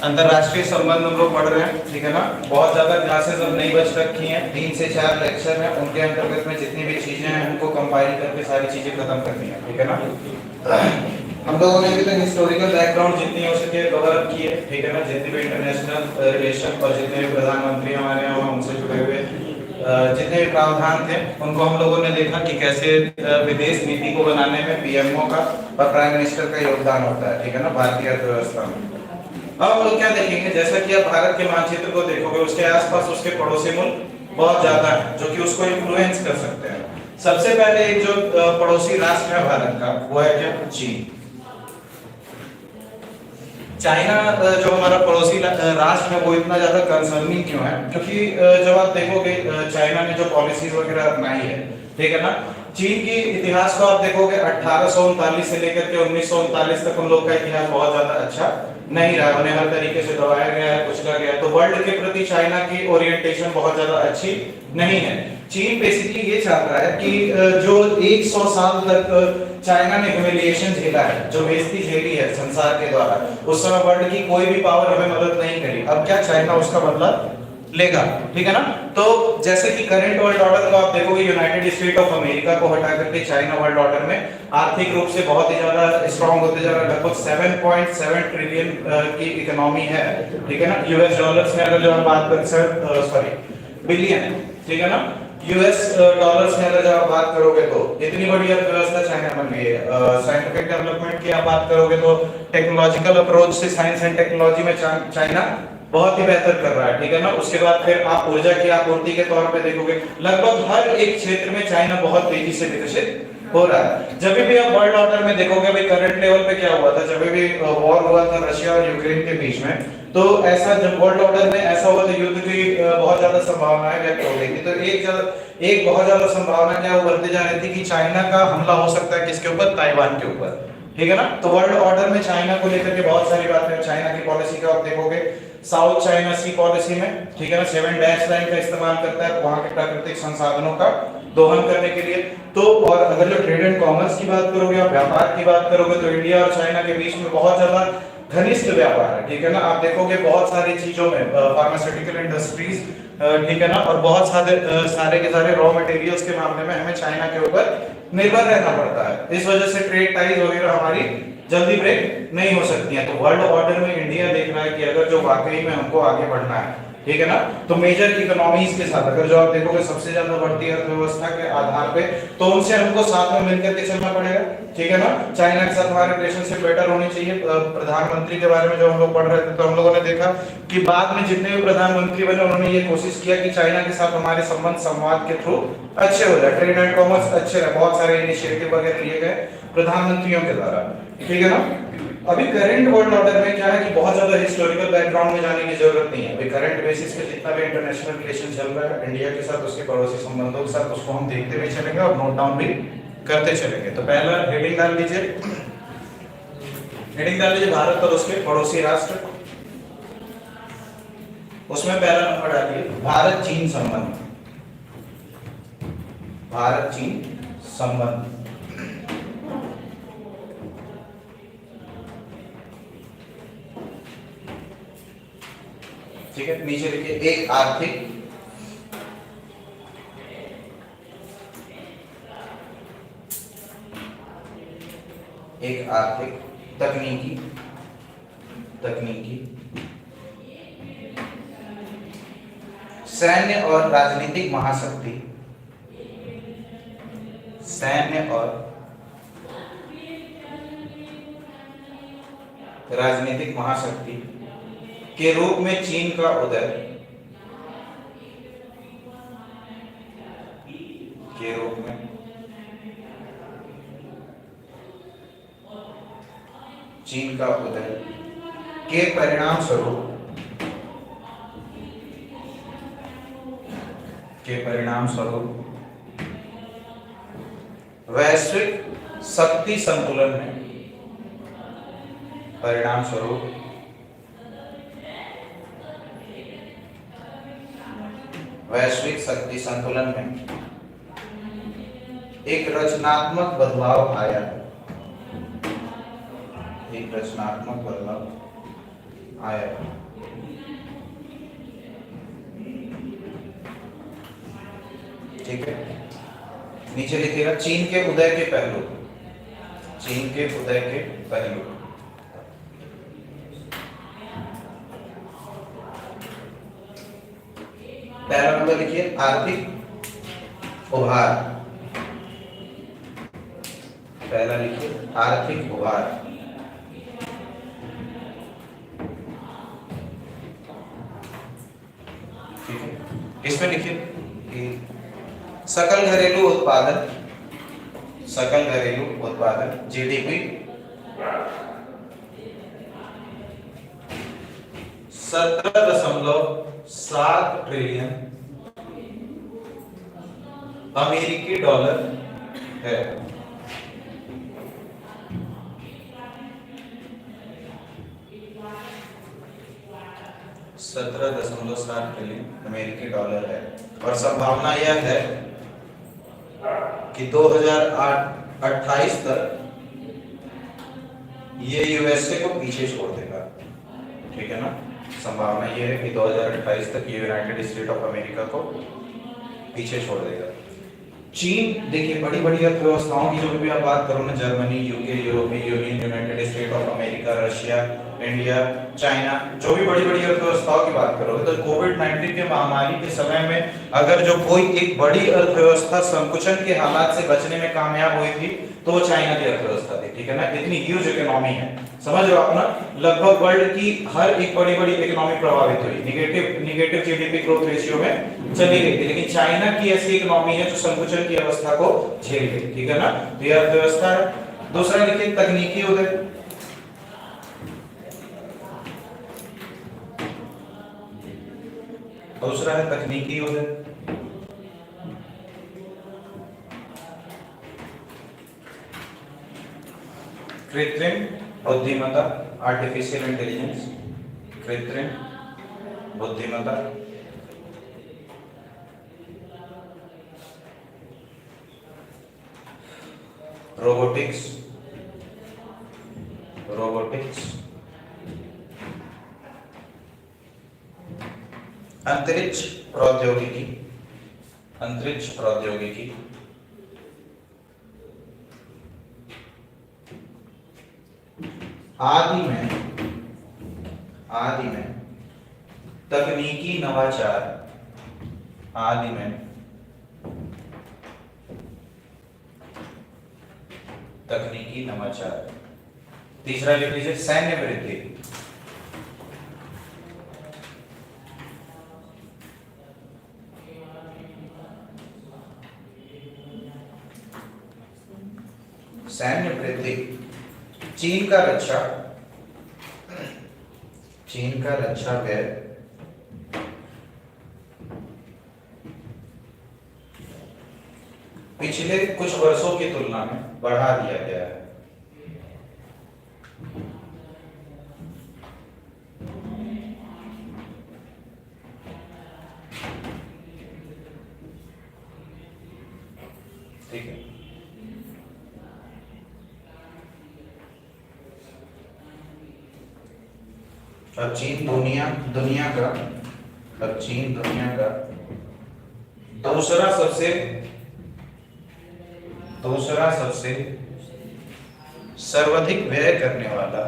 अंतरराष्ट्रीय संबंध हम लोग पढ़ रहे हैं, ठीक है ना। बहुत ज्यादा क्लासेस अब नहीं बच रखी हैं, 3 से 4 लेक्चर हैं, उनके अंतर्गत में जितनी भी चीजें हैं उनको कंपाइल करके सारी चीजें खत्म करनी है, ठीक है ना। हम लोगों ने अभी तक हिस्टोरिकल बैकग्राउंड जितनी हो सके कवर अप की है, ठीक है ना। जितने भी इंटरनेशनल रिलेशन और जितने भी प्रधानमंत्री हमारे हैं उनसे जुड़े हुए जितने भी प्रावधान थे उनको हम लोगों ने देखा कि कैसे विदेश नीति को बनाने में पीएमओ का और प्राइम मिनिस्टर का योगदान होता है, ठीक है ना, भारतीय अर्थव्यवस्था में। अब हम लोग क्या देखेंगे, जैसा कि आप भारत के मानचित्र को देखोगे, उसके आसपास उसके पड़ोसी मुल्क बहुत ज्यादा है जो कि उसको इन्फ्लुएंस कर सकते हैं। सबसे पहले एक जो पड़ोसी राष्ट्र है भारत का, वो है क्या, चीन। चाइना जो हमारा पड़ोसी राष्ट्र है वो इतना ज्यादा कंसर्निंग क्यों है, क्योंकि जब आप देखोगे चाइना ने जो पॉलिसीज वगैरह अपनाई है, ठीक है ना। चीन की इतिहास को आप देखोगे 1839 से लेकर के 1939 तक हम लोग का इतिहास बहुत ज्यादा अच्छा नहीं रहा, उन्हें हर तरीके से दबाया गया है, कुचला गया है। तो वर्ल्ड के प्रति चाइना की ओरिएंटेशन बहुत ज्यादा अच्छी नहीं है। चीन बेसिकली ये चाहता है कि जो 100 साल तक चाइना ने ह्यूमिलिएशन झेला है, जो बेइज्जती झेली है संसार के द्वारा, उस समय वर्ल्ड की कोई भी पावर हमें मदद नहीं करी। अब क्या चाइना उसका बदला लेगा, ठीक है ना। तो जैसे कि करंट वर्ल्ड ऑर्डर को आप देखोगे, यूनाइटेड स्टेट ऑफ अमेरिका को हटा करके चाइना वर्ल्ड ऑर्डर में आर्थिक रूप से बहुत ही ज्यादा स्ट्रांग होते जा रहा है। लगभग 7.7 ट्रिलियन की इकोनॉमी है, ठीक है ना। यूएस डॉलर्स में अगर जो हम बात करें, सॉरी बिलियन, ठीक है ना, यूएस डॉलर्स में अगर आप बात करोगे तो इतनी बड़ी अर्थव्यवस्था चाइना बन गई है। साइंटिफिक डेवलपमेंट की आप बात करोगे तो टेक्नोलॉजिकल अप्रोच से साइंस एंड टेक्नोलॉजी में चाइना बहुत ही बेहतर कर रहा है, ठीक है ना। उसके बाद फिर आप ऊर्जा की आपूर्ति के तौर पे देखोगे, लगभग हर एक क्षेत्र में चाइना बहुत तेजी से विकसित हो रहा है। जब भी आप वर्ल्ड ऑर्डर में देखोगे भाई करंट लेवल पे क्या हुआ था, जब भी वॉर हुआ था रशिया और यूक्रेन के बीच में, तो ऐसा जब वर्ल्ड ऑर्डर में ऐसा हुआ तो युद्ध की बहुत ज्यादा संभावनाएं व्यक्त हो गई थी। तो एक बहुत ज्यादा संभावना क्या उभरती जा रही थी कि चाइना का हमला हो सकता है किसके ऊपर, ताइवान के ऊपर, ठीक है ना। तो वर्ल्ड ऑर्डर में चाइना को लेकर के बहुत सारी बातें, चाइना की पॉलिसी का आप देखोगे साउथ चाइना सी पॉलिसी में, ठीक है ना, 7 डैश लाइन का इस्तेमाल करता है वहां के प्राकृतिक संसाधनों का दोहन करने के लिए। तो और अगर जो ट्रेड एंड कॉमर्स की बात करोगे या व्यापार की बात करोगे तो इंडिया और चाइना के बीच में बहुत ज्यादा घनिष्ठ व्यापार है, ठीक है ना। आप देखोगे बहुत सारी चीजों में फार्मास्यूटिकल इंडस्ट्रीज, ठीक है ना, और बहुत सारे के सारे रॉ मटेरियल्स के मामले में हमें चाइना के ऊपर निर्भर रहना पड़ता है। इस वजह से ट्रेड टाइज वगैरह हमारी जल्दी ब्रेक नहीं हो सकती है। तो वर्ल्ड ऑर्डर में इंडिया देख रहा है कि अगर जो वाकई में हमको आगे बढ़ना है, ठीक है ना, तो मेजर इकोनॉमीज के साथ अगर जो आप देखोगे सबसे ज्यादा बढ़ती अर्थव्यवस्था के आधार पे, तो उनसे हमको साथ में मिलकर के चलना पड़ेगा, ठीक है ना। चाइना के साथ हमारे रिलेशनशिप बेटर होनी चाहिए। प्रधानमंत्री के बारे में जब हम लोग पढ़ रहे थे तो हम लोगों ने देखा कि बाद में जितने भी प्रधानमंत्री बने उन्होंने ये कोशिश किया कि चाइना के साथ हमारे संबंध संवाद के थ्रू अच्छे हो जाए, ट्रेड एंड कॉमर्स अच्छे रहे। बहुत सारे इनिशिएटिव वगैरह लिए गए प्रधानमंत्रियों के द्वारा, ठीक है ना। अभी करंट वर्ल्ड ऑर्डर में क्या है कि बहुत ज्यादा हिस्टोरिकल बैकग्राउंड में जाने की जरूरत नहीं है। अभी करंट बेसिस पे जितना भी इंटरनेशनल रिलेशन चल रहा है इंडिया के साथ, उसके पड़ोसी संबंधों के साथ, उसको हम देखते हुए चलेंगे और नोट डाउन भी करते चलेंगे। तो पहला हेडिंग डाल लीजिए, हेडिंग डाल लीजिए भारत और उसके पड़ोसी राष्ट्र। उसमें पहला नंबर डालिए भारत चीन संबंध, भारत चीन संबंध। ठीक है, नीचे लिखिए एक आर्थिक, एक आर्थिक, तकनीकी, सैन्य और राजनीतिक महाशक्ति, सैन्य और राजनीतिक महाशक्ति के रूप में चीन का उदय, के रूप में चीन का उदय के परिणाम स्वरूप, वैश्विक शक्ति संतुलन में, परिणाम स्वरूप वैश्विक शक्ति संतुलन में एक रचनात्मक बदलाव आया, एक रचनात्मक बदलाव आया। ठीक है, नीचे लिखिएगा चीन के उदय के पहलू, चीन के उदय के पहलू। पहला नंबर लिखिए आर्थिक उभार, पहला लिखिए आर्थिक उभार। ठीक है, इसमें लिखिए कि सकल घरेलू उत्पादन, सकल घरेलू उत्पादन जीडीपी 17.7 ट्रिलियन अमेरिकी डॉलर है। 17.7 ट्रिलियन अमेरिकी डॉलर है और संभावना यह है कि 2028 तक ये यूएसए को पीछे छोड़ देगा। ठीक है ना, संभावना ये है कि 2028 तक ये यूनाइटेड स्टेट ऑफ अमेरिका को पीछे छोड़ देगा। चीन देखिए बड़ी बड़ी अर्थव्यवस्थाओं की जो भी आप बात करो ना, Germany, UK, European union, United State of America, Russia, India, China, जो भी बड़ी बड़ी अर्थव्यवस्थाओं की बात करोगे तो कोविड-19 के महामारी के समय में अगर जो कोई एक बड़ी अर्थव्यवस्था संकुचन के हालात से बचने में कामयाब हुई थी तो वो चाइना की अर्थव्यवस्था थी। ठीक है ना, इतनी ह्यूज इकोनॉमी है, समझ रहे हो आप ना, लगभग वर्ल्ड की हर एक बड़ी बड़ी इकोनॉमी प्रभावित हुई, निगेटिव जीडीपी ग्रोथ रेशियो में चली गई थी, लेकिन चाइना की ऐसी इकोनॉमी है जो संकुचन की अवस्था को झेल गई। ठीक है ना, तो यह अर्थव्यवस्था है। दूसरा लिखिए तकनीकी उदय, दूसरा है तकनीकी उदय। कृत्रिम बुद्धिमत्ता, आर्टिफिशियल इंटेलिजेंस, कृत्रिम बुद्धिमत्ता, रोबोटिक्स, रोबोटिक्स, अंतरिक्ष प्रौद्योगिकी, अंतरिक्ष प्रौद्योगिकी, आदि में तकनीकी नवाचार, आदि में तकनीकी नवाचार। तीसरा लिख लीजिए सैन्य वृद्धि, सैन्य वृद्धि, चीन का रक्षा व्यय पिछले कुछ वर्षों की तुलना में बढ़ा दिया गया है। ठीक है, अब चीन दुनिया का दूसरा सबसे सर्वाधिक व्यय करने वाला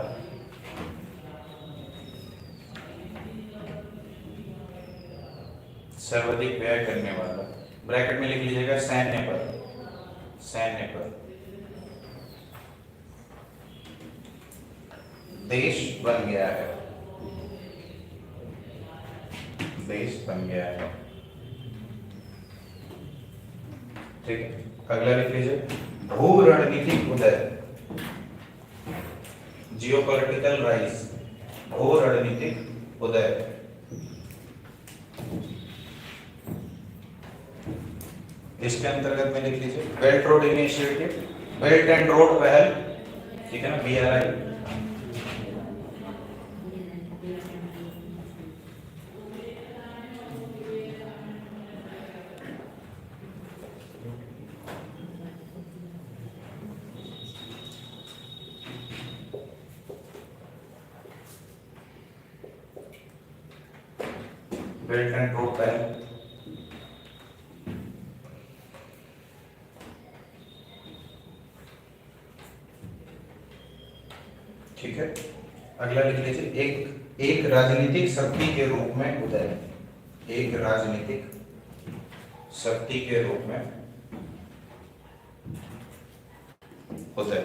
ब्रैकेट में लिख लीजिएगा सैन्य पर देश बन गया है। ठीक है, अगला लिख लीजिए भू रणनीतिक उदय, जियोपॉलिटिकल राइज, भू रणनीतिक उदय। इसके अंतर्गत में लिख लीजिए belt road initiative, belt and road पहल। ठीक है ना, BRI। Belt and road panel, ठीक है। अगला लिख लीजिए, एक राजनीतिक शक्ति के रूप में उदय, एक राजनीतिक शक्ति के रूप में उदय।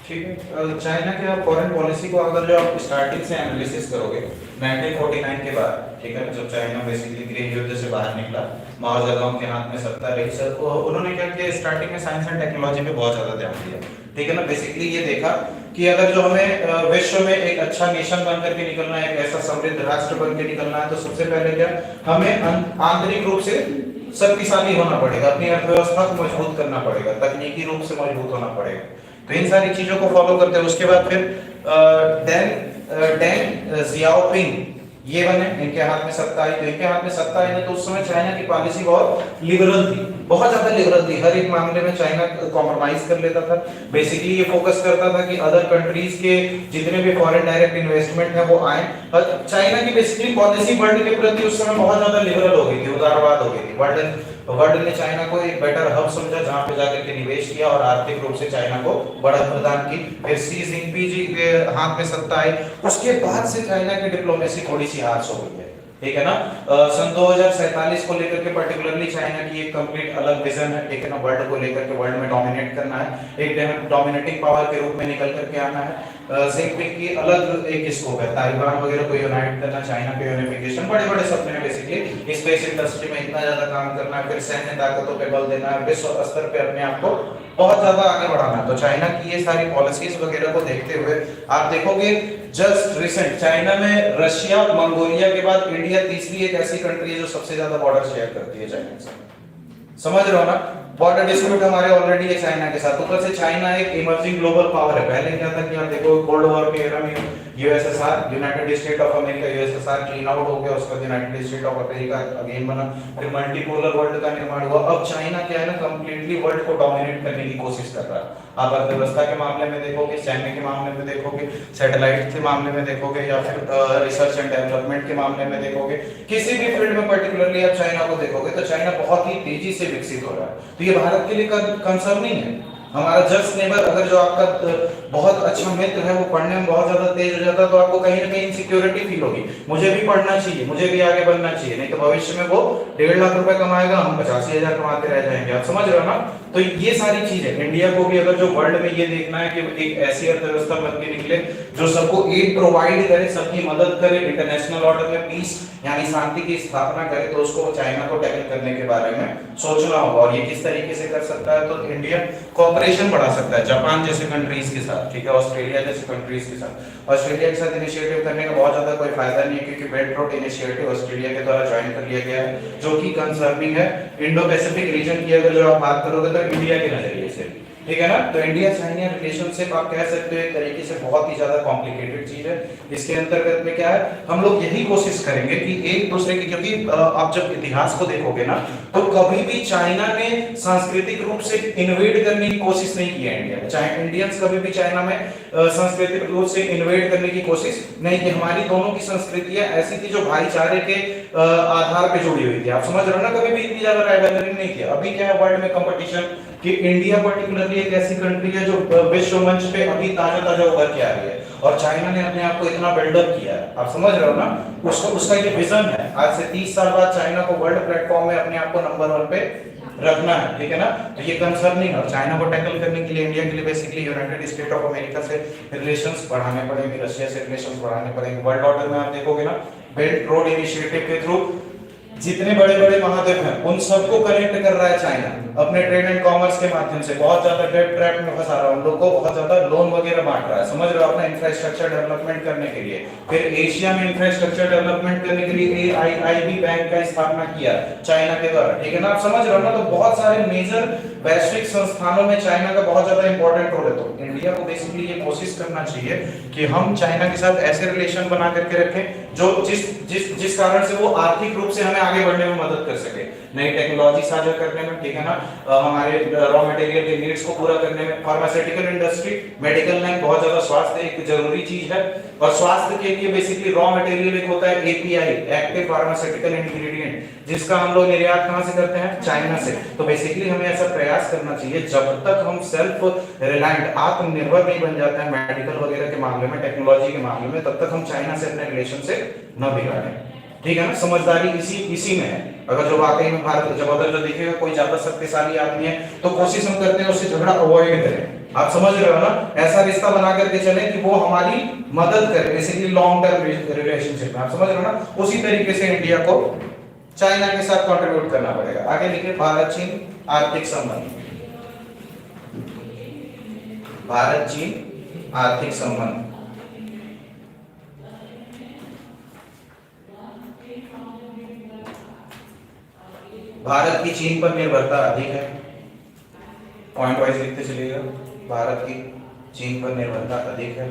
ठीक है। चाइना के फॉरेन पॉलिसी को अगर जो आप स्टार्टिंग से एनालिसिस करोगे 1949 के बाद, ठीक है, जब चाइना बेसिकली गृह युद्ध से बाहर निकला, माओ जेडोंग के हाथ में सत्ता रही, सर उन्होंने क्या किया, स्टार्टिंग में साइंस एंड टेक्नोलॉजी पे बहुत ज्यादा ध्यान दिया, ठीक है ना। बेसिकली ये देखा कि अगर जो हमें विश्व में एक अच्छा नेशन बन करके निकलना है, एक ऐसा समृद्ध राष्ट्र बन के निकलना है, तो सबसे पहले क्या, हमें आंतरिक रूप से शक्तिशाली होना पड़ेगा, अपनी अर्थव्यवस्था को मजबूत करना पड़ेगा, तकनीकी रूप से मजबूत होना पड़ेगा। तो इन सारी चीजों को फॉलो करते हैं। उसके बाद फिर डेंग जियाओपिंग ये बने, इनके हाथ में सत्ता आई। तो इनके हाथ में सत्ता आई तो उस समय चाइना की पॉलिसी बहुत लिबरल थी, बहुत ज्यादा लिबरल थी। हर एक मामले में चाइना कॉम्प्रोमाइज कर लेता था। बेसिकली ये फोकस करता था कि अदर कंट्रीज के जितने भी फॉरेन डायरेक्ट इन्वेस्टमेंट है वो आए। चाइना की बेसिकली पॉलिसी वर्ल्ड के प्रति उस समय बहुत ज्यादा लिबरल हो गई थी, उदारवाद हो गई थी। वर्ल्ड ने चाइना को एक बेटर हब समझा जहां पे जाकर के निवेश किया और आर्थिक रूप से चाइना को बढ़त प्रदान की। फिर शी जिनपिंग जी के हाथ में सत्ता आई, उसके बाद से चाइना की डिप्लोमेसी थोड़ी सी हार्श हो गई है, ठीक है ना। सन 2047 को लेकर के पर्टिकुलरली चाइना की एक कंप्लीट अलग विजन है, ठीक है ना। वर्ल्ड को लेकर के, वर्ल्ड में डोमिनेट करना है, एक डोमिनेटिंग पावर के रूप में निकल करके आना है। जिनपिंग की अलग एक स्कोप है, ताइवान वगैरह को यूनाइट करना, चाइना के यूनिफिकेशन, बड़े बड़े सपने हैं बेसिकली। स्पेस इंडस्ट्री में इतना ज्यादा काम करना है, फिर सैन्य ताकतों पे बल देना है, विश्व स्तर पे अपने आप को बहुत ज्यादा आगे बढ़ाना है। तो चाइना की ये सारी पॉलिसीज वगैरह को देखते हुए आप देखोगे जस्ट रिसेंट चाइना में रशिया, मंगोलिया के बाद इंडिया तीसरी एक ऐसी कंट्री है जो सबसे ज्यादा बॉर्डर शेयर करती है चाइना से। समझ रहे हो ना, बॉर्डर डिस्प्यूट हमारे ऑलरेडी है चाइना के साथ। ऊपर से चाइना एक इमर्जिंग ग्लोबल पावर है। पहले क्या था कि आप देखो कोल्ड वॉर के एरा में USSR, United State of America, USSR clean out हो गया, उसका United State of America again बना, फिर मल्टीपोलर वर्ल्ड का निर्माण हुआ। अब चाइना क्या है ना, कंप्लीटली वर्ल्ड को डोमिनेट करने की कोशिश कर रहा है। आप अर्थव्यवस्था के मामले में देखोगे, सैन्य के मामले में देखोगे, सैटेलाइट के मामले में देखोगे, या फिर रिसर्च एंड डेवलपमेंट के मामले में देखोगे, किसी भी फील्ड में पर्टिकुलरली आप चाइना को देखोगे तो चाइना बहुत ही तेजी से विकसित हो रहा है। तो ये भारत के लिए कंसर्न नहीं है। हमारा जस्ट नेबर, अगर जो आपका बहुत अच्छा मित्र है वो पढ़ने में बहुत ज्यादा तेज हो जाता है तो आपको कहीं ना कहीं इनसिक्योरिटी फील होगी, मुझे भी पढ़ना चाहिए, मुझे भी आगे बढ़ना चाहिए, नहीं तो भविष्य में वो 1.5 लाख रुपए कमाएगा, हम 85,000 कमाते रह जाएंगे। आप समझ रहे हो ना। तो ये सारी चीजें इंडिया को भी अगर जो वर्ल्ड में ये देखना है कि एक ऐसी अर्थव्यवस्था बन के निकले जो सबको एड प्रोवाइड करे, सबकी मदद करे, इंटरनेशनल ऑर्डर में पीस यानी शांति की स्थापना करे, तो उसको चाइना को टैकल करने के बारे में सोचना होगा। और ये किस तरीके से कर सकता है, तो इंडिया कोऑपरेशन बढ़ा सकता है जापान जैसे कंट्रीज के साथ, ठीक है, ऑस्ट्रेलिया जैसे कंट्रीज के साथ। ऑस्ट्रेलिया के साथ इनिशिएटिव करने का बहुत ज्यादा कोई फायदा नहीं है, क्योंकि बेल्ट रोड इनिशिएटिव ऑस्ट्रेलिया के द्वारा ज्वाइन कर लिया गया है, जो कि कंसर्निंग है इंडो पैसिफिक रीजन की। अगर जो आप बात करोगे तो इंडिया के नजरिए से, ठीक है ना। तो इंडिया चाइना रिलेशनशिप आप कह सकते हो एक तरीके से बहुत ही ज्यादा कॉम्प्लिकेटेड चीज है। इसके अंतर्गत में क्या है, हम लोग यही कोशिश करेंगे कि एक दूसरे की, क्योंकि आप जब इतिहास को देखोगे ना तो कभी भी चाइना ने सांस्कृतिक रूप से इन्वेड करने की कोशिश नहीं की है इंडिया में। चाहे इंडियंस कभी भी चाइना में सांस्कृतिक रूप से इन्वेड करने की कोशिश नहीं की। हमारी दोनों की संस्कृतियां ऐसी थी जो भाईचारे के आधार पे जुड़ी हुई थी। आप समझ रहे हो ना, कभी भी इतनी ज्यादा राइवलरी नहीं थी। अभी क्या है वर्ल्ड में कंपटीशन कि इंडिया पर्टिकुलरली एक ऐसी कंट्री है जो विश्व मंच पे अभी ताजा ताजा उभर के आ रही है, और चाइना ने अपने आप को इतना बिल्डअप किया है। आप समझ रहे हो ना, उसका ये विजन है आज से 30 साल बाद चाइना को वर्ल्ड प्लेटफॉर्म में अपने आप को नंबर 1 पे रखना है, ठीक है ना। तो ये कंसर्निंग है, और चाइना को टैकल करने के लिए इंडिया के लिए basically United State of America से रिलेशंस बढ़ाने पड़ेंगे, रशिया से रिलेशंस बढ़ाने पड़ेंगे। वर्ल्ड ऑर्डर में आप देखोगे ना, बेल्ट रोड इनिशिएटिव के थ्रू जितने बड़े बड़े महाद्वीप हैं उन सबको कनेक्ट कर रहा है चाइना अपने ट्रेड एंड कॉमर्स के माध्यम से। बहुत ज्यादा डेट ट्रैप में फंसा रहा है उन लोगों को, बहुत ज्यादा लोन वगैरह बांट रहा है, समझ रहे हो, अपना इंफ्रास्ट्रक्चर डेवलपमेंट करने के लिए। फिर एशिया में इंफ्रास्ट्रक्चर डेवलपमेंट करने के लिए AIIB बैंक का स्थापना किया चाइना के द्वारा, ठीक है ना। आप समझ रहे हो ना, तो बहुत सारे मेजर वैश्विक संस्थानों में चाइना का बहुत ज्यादा इंपॉर्टेंट रोल है। तो इंडिया को बेसिकली ये कोशिश करना चाहिए कि हम चाइना के साथ ऐसे रिलेशन बना करके रखें जो जिस जिस जिस कारण से वो आर्थिक रूप से हमें आगे बढ़ने में मदद कर सके, नई टेक्नोलॉजी साझा करने में, ठीक है ना, हमारे रॉ मटेरियल के नीड्स को पूरा करने में। फार्मास्यूटिकल इंडस्ट्री, मेडिकल लाइन, बहुत ज्यादा स्वास्थ्य एक जरूरी चीज है, और स्वास्थ्य के लिए बेसिकली रॉ मटेरियल एक होता है एपीआई, एक्टिव फार्मास्यूटिकल इंग्रेडिएंट, जिसका हम लोग निर्यात कहां से करते हैं, चाइना से। तो बेसिकली हमें ऐसा प्रयास करना चाहिए, जब तक हम सेल्फ रिलायंट, आत्मनिर्भर नहीं बन जाते हैं मेडिकल वगैरह के मामले में, टेक्नोलॉजी के मामले में, तब तक हम चाइना से अपने रिलेशन से न बिगाड़ें, ठीक है ना। समझदारी इसी में है। अगर जो वाकई में भारत, जब अगर जो देखिएगा कोई ज्यादा शक्तिशाली आदमी है तो कोशिश हम करते हैं उससे झगड़ा अवॉइड करें। आप समझ रहे हो ना, ऐसा रिश्ता बना करके चले कि वो हमारी मदद करे, बेसिकली लॉन्ग टर्म रिलेशनशिप में। आप समझ रहे हो ना, उसी तरीके से इंडिया को चाइना के साथ कंट्रीब्यूट करना पड़ेगा। आगे लिखिए, भारत चीन आर्थिक संबंध। भारत चीन आर्थिक संबंध। भारत की चीन पर निर्भरता अधिक है, पॉइंट वाइज लिखते चलिएगा। भारत की चीन पर निर्भरता अधिक है।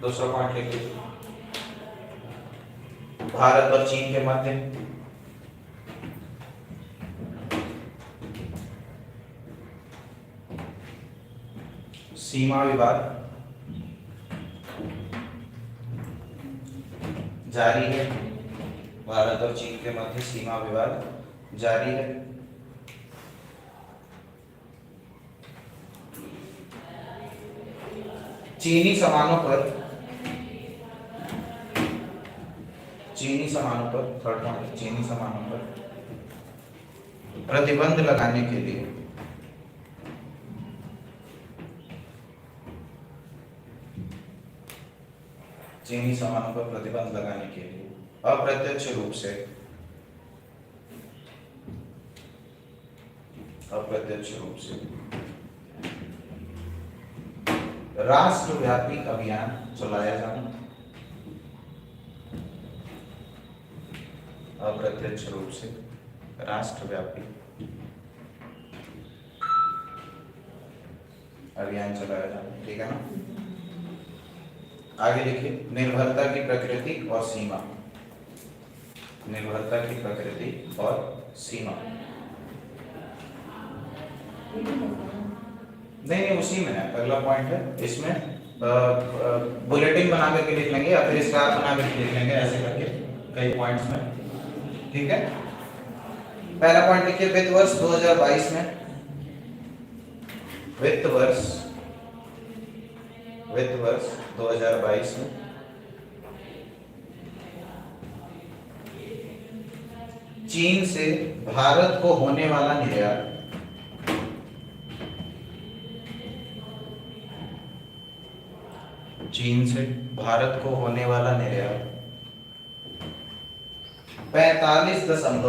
दूसरा पॉइंट लिखिए, भारत और चीन के मध्य सीमा विवाद जारी है। भारत और चीन के मध्य सीमा विवाद जारी है। चीनी सामानों पर थर्ड पॉइंट, चीनी सामानों पर प्रतिबंध लगाने के लिए चीनी सामानों पर प्रतिबंध लगाने के लिए अप्रत्यक्ष रूप से राष्ट्रव्यापी अभियान चलाया जाना। अप्रत्यक्ष रूप से राष्ट्रव्यापी अभियान चलाया जाना, ठीक है ना। आगे लिखिए, निर्भरता की प्रकृति और सीमा। निर्भरता की प्रकृति और सीमा, नहीं उसी में है, अगला पॉइंट है। इसमें बुलेटिन बना करके लिख लेंगे या फिर स्टार बना करके लिख लेंगे, ऐसे करके कई पॉइंट्स में, ठीक है। पहला पॉइंट लिखिए, वित्त वर्ष 2022 में, वित्त वर्ष 2022 में चीन से भारत को होने वाला निर्यात चीन से भारत को होने वाला निर्यात 45.51%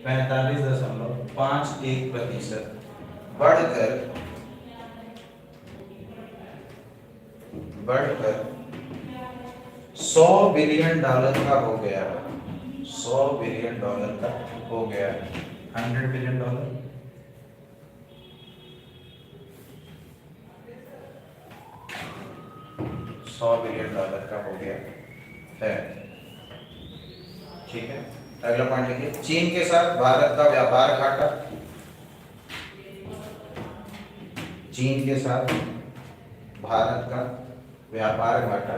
45.51% बढ़कर $100 बिलियन का हो गया है। $100 बिलियन का हो गया है। $100 बिलियन, $100 बिलियन का हो गया है, ठीक है। अगला पॉइंट लिखिए, चीन के साथ भारत का व्यापार घाटा। चीन के साथ भारत का व्यापार घाटा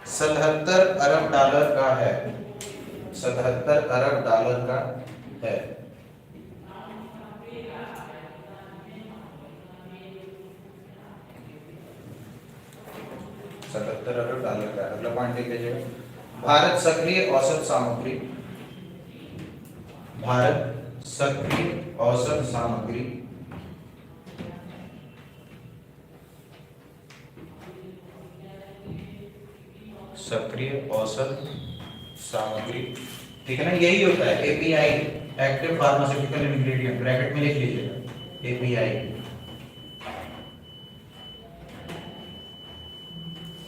$77 अरब का है। $77 अरब का है। $77 अरब का। अगला पॉइंट लिख लीजिए, भारत सक्रिय औसत सामग्री। भारत सक्रिय औसत सामग्री ठीक है ना, यही होता है API, active pharmaceutical ingredient, bracket में लिख लीजिएगा एपीआई।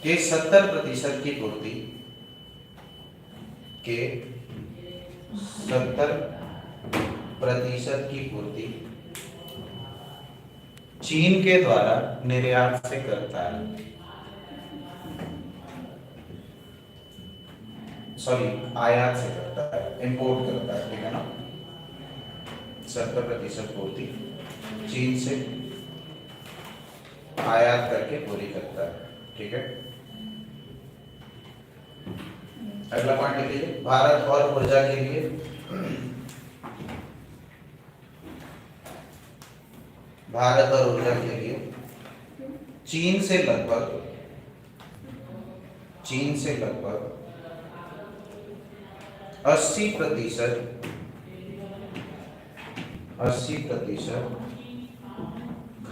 के 70% की पूर्ति के 70% की पूर्ति चीन के द्वारा निर्यात से करता है, सॉरी आयात से करता है, इंपोर्ट करता है, ठीक है ना। 70% पूर्ति चीन से आयात करके पूरी करता है, ठीक है। अगला पॉइंट लिख लीजिए, भारत और ऊर्जा के लिए चीन से लगभग 80%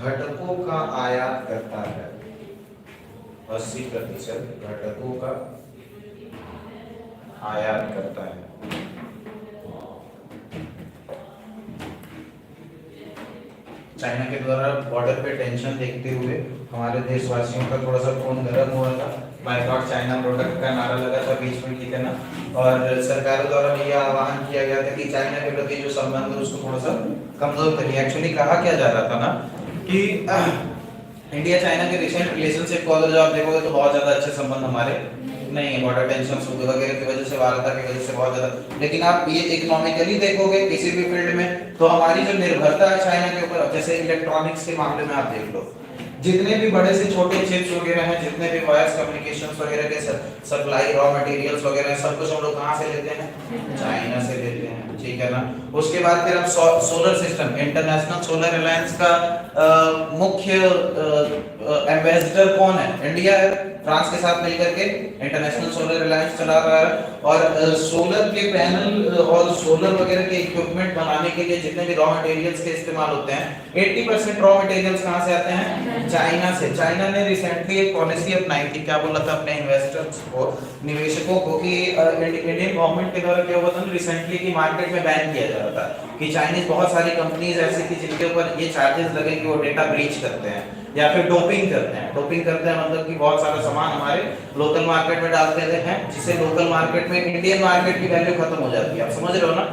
घटकों का आयात करता है, 80% घटकों का आयात करता है। चाइना के द्वारा बॉर्डर पे टेंशन देखते हुए हमारे देशवासियों का थोड़ा सा खून गर्म हुआ था, बायकॉट चाइना प्रोडक्ट का नारा लगा था बीच में, ठीक है ना। और सरकारों द्वारा भी यह आह्वान किया गया था कि चाइना के प्रति जो संबंध है उसको थोड़ा सा कमजोर करिए। एक्चुअली कहा क्या जा रहा था ना कि इंडिया चाइना के रिसेंट रिलेशनशिप को अगर आप देखोगे तो बहुत ज्यादा अच्छे संबंध हमारे नहीं है, बॉर्डर टेंशन वगैरह की वजह से, वारदात की वजह से बहुत ज्यादा। लेकिन आप ये इकोनॉमिकली देखोगे किसी भी फील्ड में तो हमारी जो निर्भरता है चाइना के ऊपर, जैसे इलेक्ट्रॉनिक्स के मामले में आप देख लो, जितने भी बड़े से छोटे चिप्स वगैरह हैं, जितने भी वॉयस कम्युनिकेशंस वगैरह के सप्लाई, रॉ मटेरियल्स वगैरह सब कुछ हम लोग कहां से लेते हैं? चाइना से लेते हैं, ठीक है ना। उसके बाद फिर हम solar system, international solar alliance का मुख्य एम्बेसडर कौन है? इंडिया है, फ्रांस के साथ मिलकर के इंटरनेशनल सोलर अलायंस चला रहा है। और सोलर के पैनल और सोलर वगैरह के इक्विपमेंट बनाने के लिए जितने भी रॉ मटेरियल्स के इस्तेमाल होते हैं, 80% रॉ मटेरियल्स कहां से आते हैं? चाइना से। चाइना ने रिसेंटली एक पॉलिसी अपनाई थी, क्या बोला था अपने इन्वेस्टर्स को, निवेशकों को, कि इंडियन गवर्नमेंट के द्वारा क्या हुआ था ना रिसेंटली कि मार्केट में बैन किया जा रहा था कि चाइनीज बहुत सारी कंपनीज ऐसी थी जिनके ऊपर ये चार्जेस लगे कि वो डेटा ब्रीच करते हैं या फिर डोपिंग करते हैं। डोपिंग करते हैं मतलब कि बहुत सारा सामान हमारे लोकल मार्केट में डालते हैं, जिससे लोकल मार्केट में इंडियन मार्केट की वैल्यू खत्म हो जाती है। आप समझ रहे हो ना।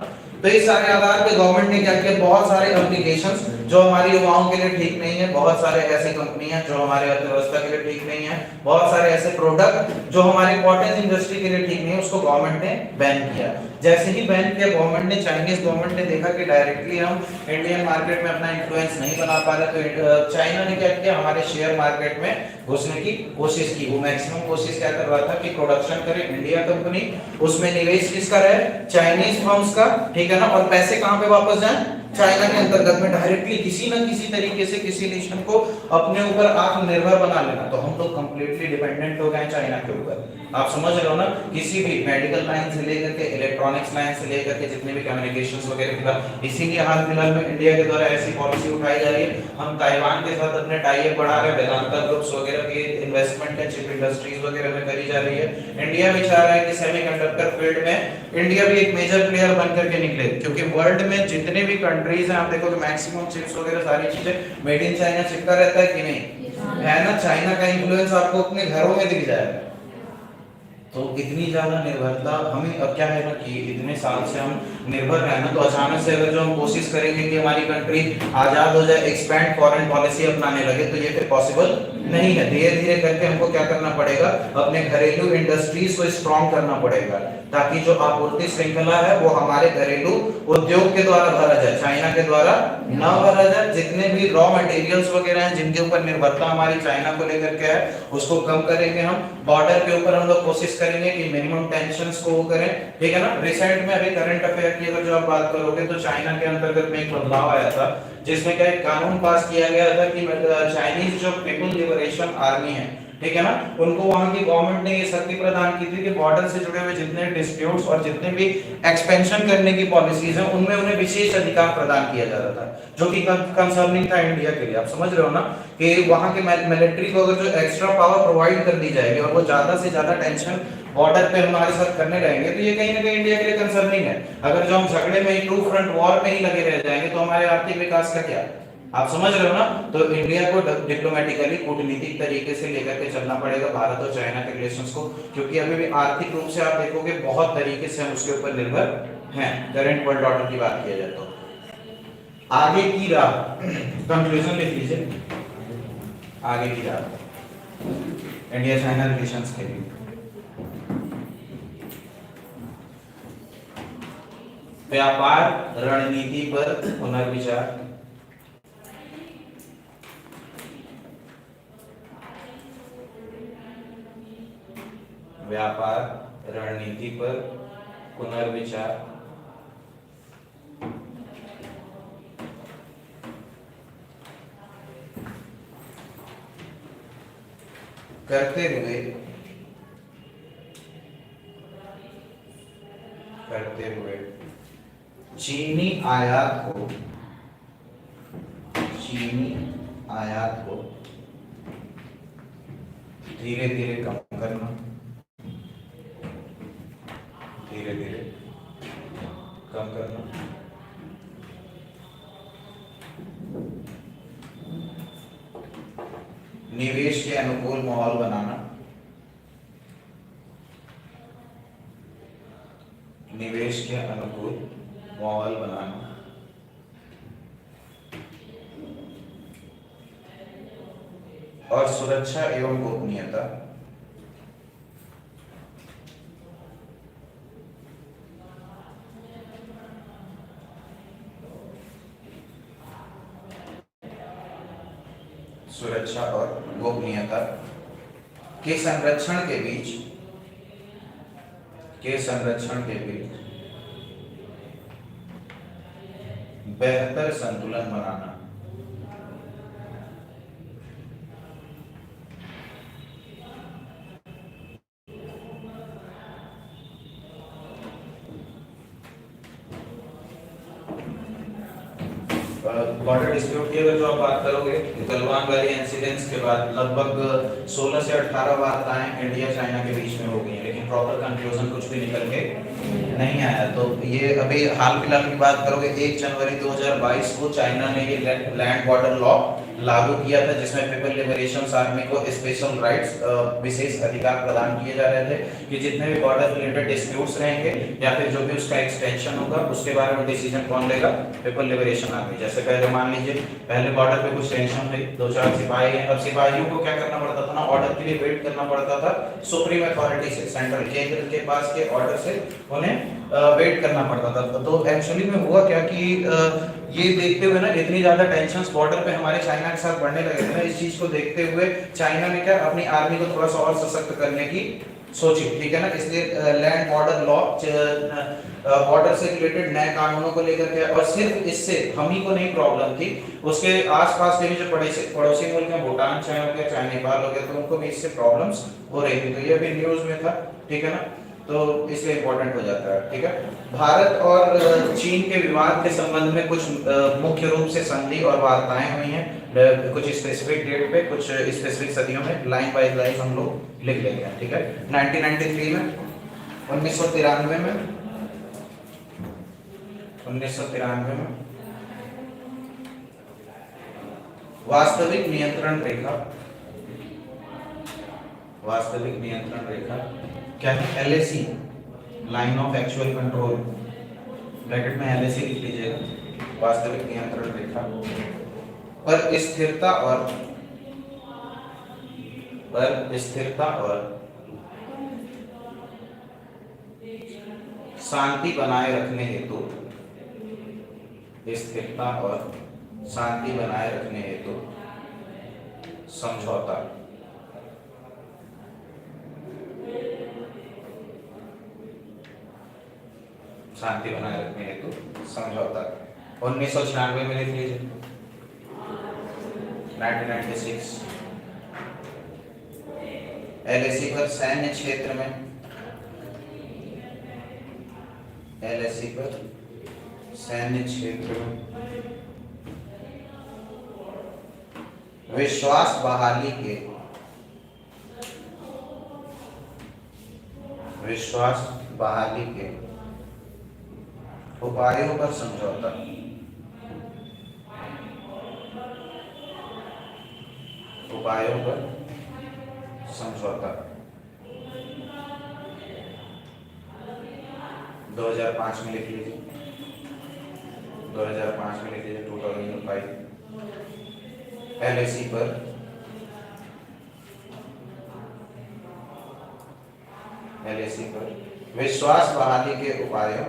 तो इस सारे आधार पे गवर्नमेंट ने क्या किया, बहुत सारे एप्लीकेशंस जो हमारी युवाओं के लिए ठीक नहीं है, बहुत सारे ऐसे कंपनियां जो हमारे अर्थव्यवस्था के लिए ठीक नहीं है, बहुत सारे ऐसे प्रोडक्ट जो हमारे कॉटेज इंडस्ट्री के लिए ठीक नहीं है, उसको गवर्नमेंट ने बैन किया। जैसे ही बैन किया गवर्नमेंट ने, चाइनीज गवर्नमेंट ने देखा कि डायरेक्टली हम इंडियन मार्केट में अपना इन्फ्लुएंस नहीं बना पा रहे, तो चाइना ने क्या किया, हमारे शेयर मार्केट में घुसने की कोशिश की। वो मैक्सिमम कोशिश क्या कर रहा था कि प्रोडक्शन करे इंडिया कंपनी, उसमें निवेश किसका रहे? चाइनीज फर्म्स का, ठीक है ना। और पैसे कहां पे वापस जाएं? चाइना के अंतर्गत में डायरेक्टली किसी न किसी तरीके से किसी नेशन को अपने ऊपर आत्मनिर्भर बना लेना। तो हम लोग कंप्लीटली डिपेंडेंट हो गए चाइना के ऊपर। आप समझ रहे हो ना। किसी भी मेडिकल लाइन से लेकर के इलेक्ट्रॉनिक्स लाइन से लेकर के जितने भी कम्युनिकेशंस वगैरह का, इसीलिए हाल फिलहाल में इंडिया के द्वारा ऐसी पॉलिसी उठाई जा रही है। हम ताइवान के साथ अपने टाई अप बढ़ा रहे हैं, वेदांता ग्रुप्स वगैरह की इन्वेस्टमेंट है चिप इंडस्ट्रीज वगैरह में करी जा रही है। इंडिया भी चाह रहा है कि सेमीकंडक्टर फील्ड में इंडिया भी एक मेजर प्लेयर बन करके निकले, क्योंकि वर्ल्ड में जितने भी कंट्रीज हैं आप देखो कि मैक्सिमम चिप्स वगैरह सारी चीजें मेड इन चाइना चिपका रहता है कि नहीं है ना। चाइना का इन्फ्लुएंस आपको अपने घरों में दिख जाएगा। तो इतनी ज्यादा निर्भरता हमें अब क्या है ना कि इतने साल से हम निर्भर रहे ना, तो अचानक से अगर जो हम कोशिश करेंगे कि हमारी कंट्री आजाद हो जाए, एक्सपैंड फॉरेन पॉलिसी अपनाने लगे, तो ये फिर पॉसिबल नहीं है। धीरे धीरे करके हमको क्या करना पड़ेगा, अपने घरेलू इंडस्ट्रीज को स्ट्रॉन्ग करना पड़ेगा, ताकि जो आपूर्ति श्रृंखला है वो हमारे घरेलू उद्योग के द्वारा भरा जाए, चाइना के द्वारा न भरा जाए। जितने भी रॉ मटेरियल्स वगैरह हैं जिनके ऊपर निर्भरता हमारी चाइना को लेकर के है, उसको कम करेंगे हम। बॉर्डर के ऊपर हम लोग कोशिश करेंगे कि मिनिमम टेंशंस को वो करें, ठीक है ना। रिसेंट में अभी करंट अफेयर की अगर जो आप बात करोगे तो चाइना के अंतर्गत में एक बदलाव आया था, जिसमें क्या एक कानून पास किया गया था कि चाइनीज जो पीपल लिबरेशन आर्मी है, ठीक है ना, उनको वहां की गवर्नमेंट ने ये शक्ति प्रदान की थी कि बॉर्डर से जुड़े हुए जितने डिस्प्यूट्स और जितने भी एक्सपेंशन करने की पॉलिसीज हैं उनमें उन्हें विशेष अधिकार प्रदान किया जा रहा था, जो कि कंसर्निंग था इंडिया के लिए। आप समझ रहे हो ना कि वहां के मिलिट्री को अगर जो एक्स्ट्रा पावर प्रोवाइड कर दी जाएगी और वो ज्यादा से ज्यादा टेंशन बॉर्डर पे हमारे साथ करने रहेंगे, तो ये कहीं ना कहीं इंडिया के लिए कंसर्निंग है। अगर जो हम झगड़े में टू फ्रंट वॉर में ही लगे रह जाएंगे तो हमारे आर्थिक विकास का क्या आप समझ रहे हो ना। तो इंडिया को डिप्लोमेटिकली कूटनीतिक तरीके से लेकर के चलना पड़ेगा भारत और चाइना के रिलेशंस को, क्योंकि अभी भी आर्थिक रूप से आप देखोगे बहुत तरीके से हम उसके ऊपर निर्भर हैं, करंट वर्ल्ड ऑर्डर की बात किया जाए तो। आगे की राह, कंक्लूजन लिख लीजिए, आगे की राह इंडिया चाइना रिलेशंस के लिए। व्यापार रणनीति पर पुनर्विचार, व्यापार रणनीति पर पुनर्विचार, करते हुए चीनी आयात को धीरे धीरे कम करना, धीरे धीरे कम करना, निवेश के अनुकूल माहौल बनाना, निवेश के अनुकूल माहौल बनाना, और सुरक्षा एवं गोपनीयता, सुरक्षा और गोपनीयता के संरक्षण के बीच बेहतर संतुलन बनाना, बॉर्डर डिस्प्यूट की अगर जो आप बात करोगे, गलवान वैली इंसिडेंट्स के बाद लगभग 16 से 18 वार्ताएं इंडिया चाइना के बीच में हो गई हैं, लेकिन प्रॉपर कंक्लूजन कुछ भी निकल के नहीं आया। तो ये अभी हाल फिलहाल की बात करोगे, 1 जनवरी 2022 को चाइना ने ये लैंड बॉर्डर लॉ लागू किया था, जिसमें पीपल लिबरेशन आर्मी को स्पेशल राइट्स, विशेष अधिकार प्रदान किए जा रहे थे कि जितने भी बॉर्डर रिलेटेड डिस्प्यूट्स रहेंगे या फिर जो भी उसका एक्सटेंशन होगा उसके बारे में डिसीजन कौन लेगा, पीपल लिबरेशन आर्मी। जैसे पहले मान लीजिए पहले बॉर्डर पे कुछ टेंशन हुई, 2-4 सिपाही हैं, अब सिपाहियों को क्या करना पड़ता था ना, ऑर्डर के लिए वेट करना पड़ता था सुप्रीम अथॉरिटी से, सेंट्रल केंद्र के पास के ऑर्डर से उन्हें वेट करना पड़ता था। तो एक्चुअली में हुआ क्या कि ये देखते हुए ना इतनी ज्यादा टेंशंस बॉर्डर पे हमारे चाइना के साथ बढ़ने लगे थे ना, इस चीज को देखते हुए चाइना ने क्या अपनी आर्मी को थोड़ा सा और सशक्त करने की सोची, ठीक है ना। इसलिए लैंड बॉर्डर लॉ, बॉर्डर से रिलेटेड नए कानूनों को लेकर के, और सिर्फ इससे हम ही को नहीं प्रॉब्लम थी, उसके आसपास के भी जो पड़ोसी मुल्क हैं, भूटान चाहे हो गया, चाहे नेपाल हो गया, तो उनको भी इससे प्रॉब्लम्स हो रही थी। तो ये भी न्यूज में था, ठीक है ना, तो इसलिए इंपॉर्टेंट हो जाता है, ठीक है। भारत और चीन के विवाद के संबंध में कुछ मुख्य रूप से संधि और वार्ताएं हुई हैं, कुछ स्पेसिफिक डेट पे, कुछ स्पेसिफिक सदियों में, लाइन बाय लाइन हम लोग लिख लेंगे, ठीक है। 1993 में, 1993 में, 1993 में वास्तविक नियंत्रण रेखा, वास्तविक नियंत्रण रेखा क्या है, LAC, line of actual control, bracket में LAC लिख लीजिएगा, वास्तविक नियंत्रण रेखा पर स्थिरता और शांति बनाए रखने हेतु, स्थिरता और शांति बनाए रखने हेतु समझौता, शांति बनाए रखने हेतु समझौता 1996 में लिख लीजिए, 1996 LAC पर सैन्य क्षेत्र में, LAC पर सैन्य क्षेत्र में विश्वास बहाली के उपायों पर समझौता, उपायों पर समझौता 2005 में लिख लीजिए, 2005 में लिख लीजिए 2005। LAC पर विश्वास बहाली के उपायों,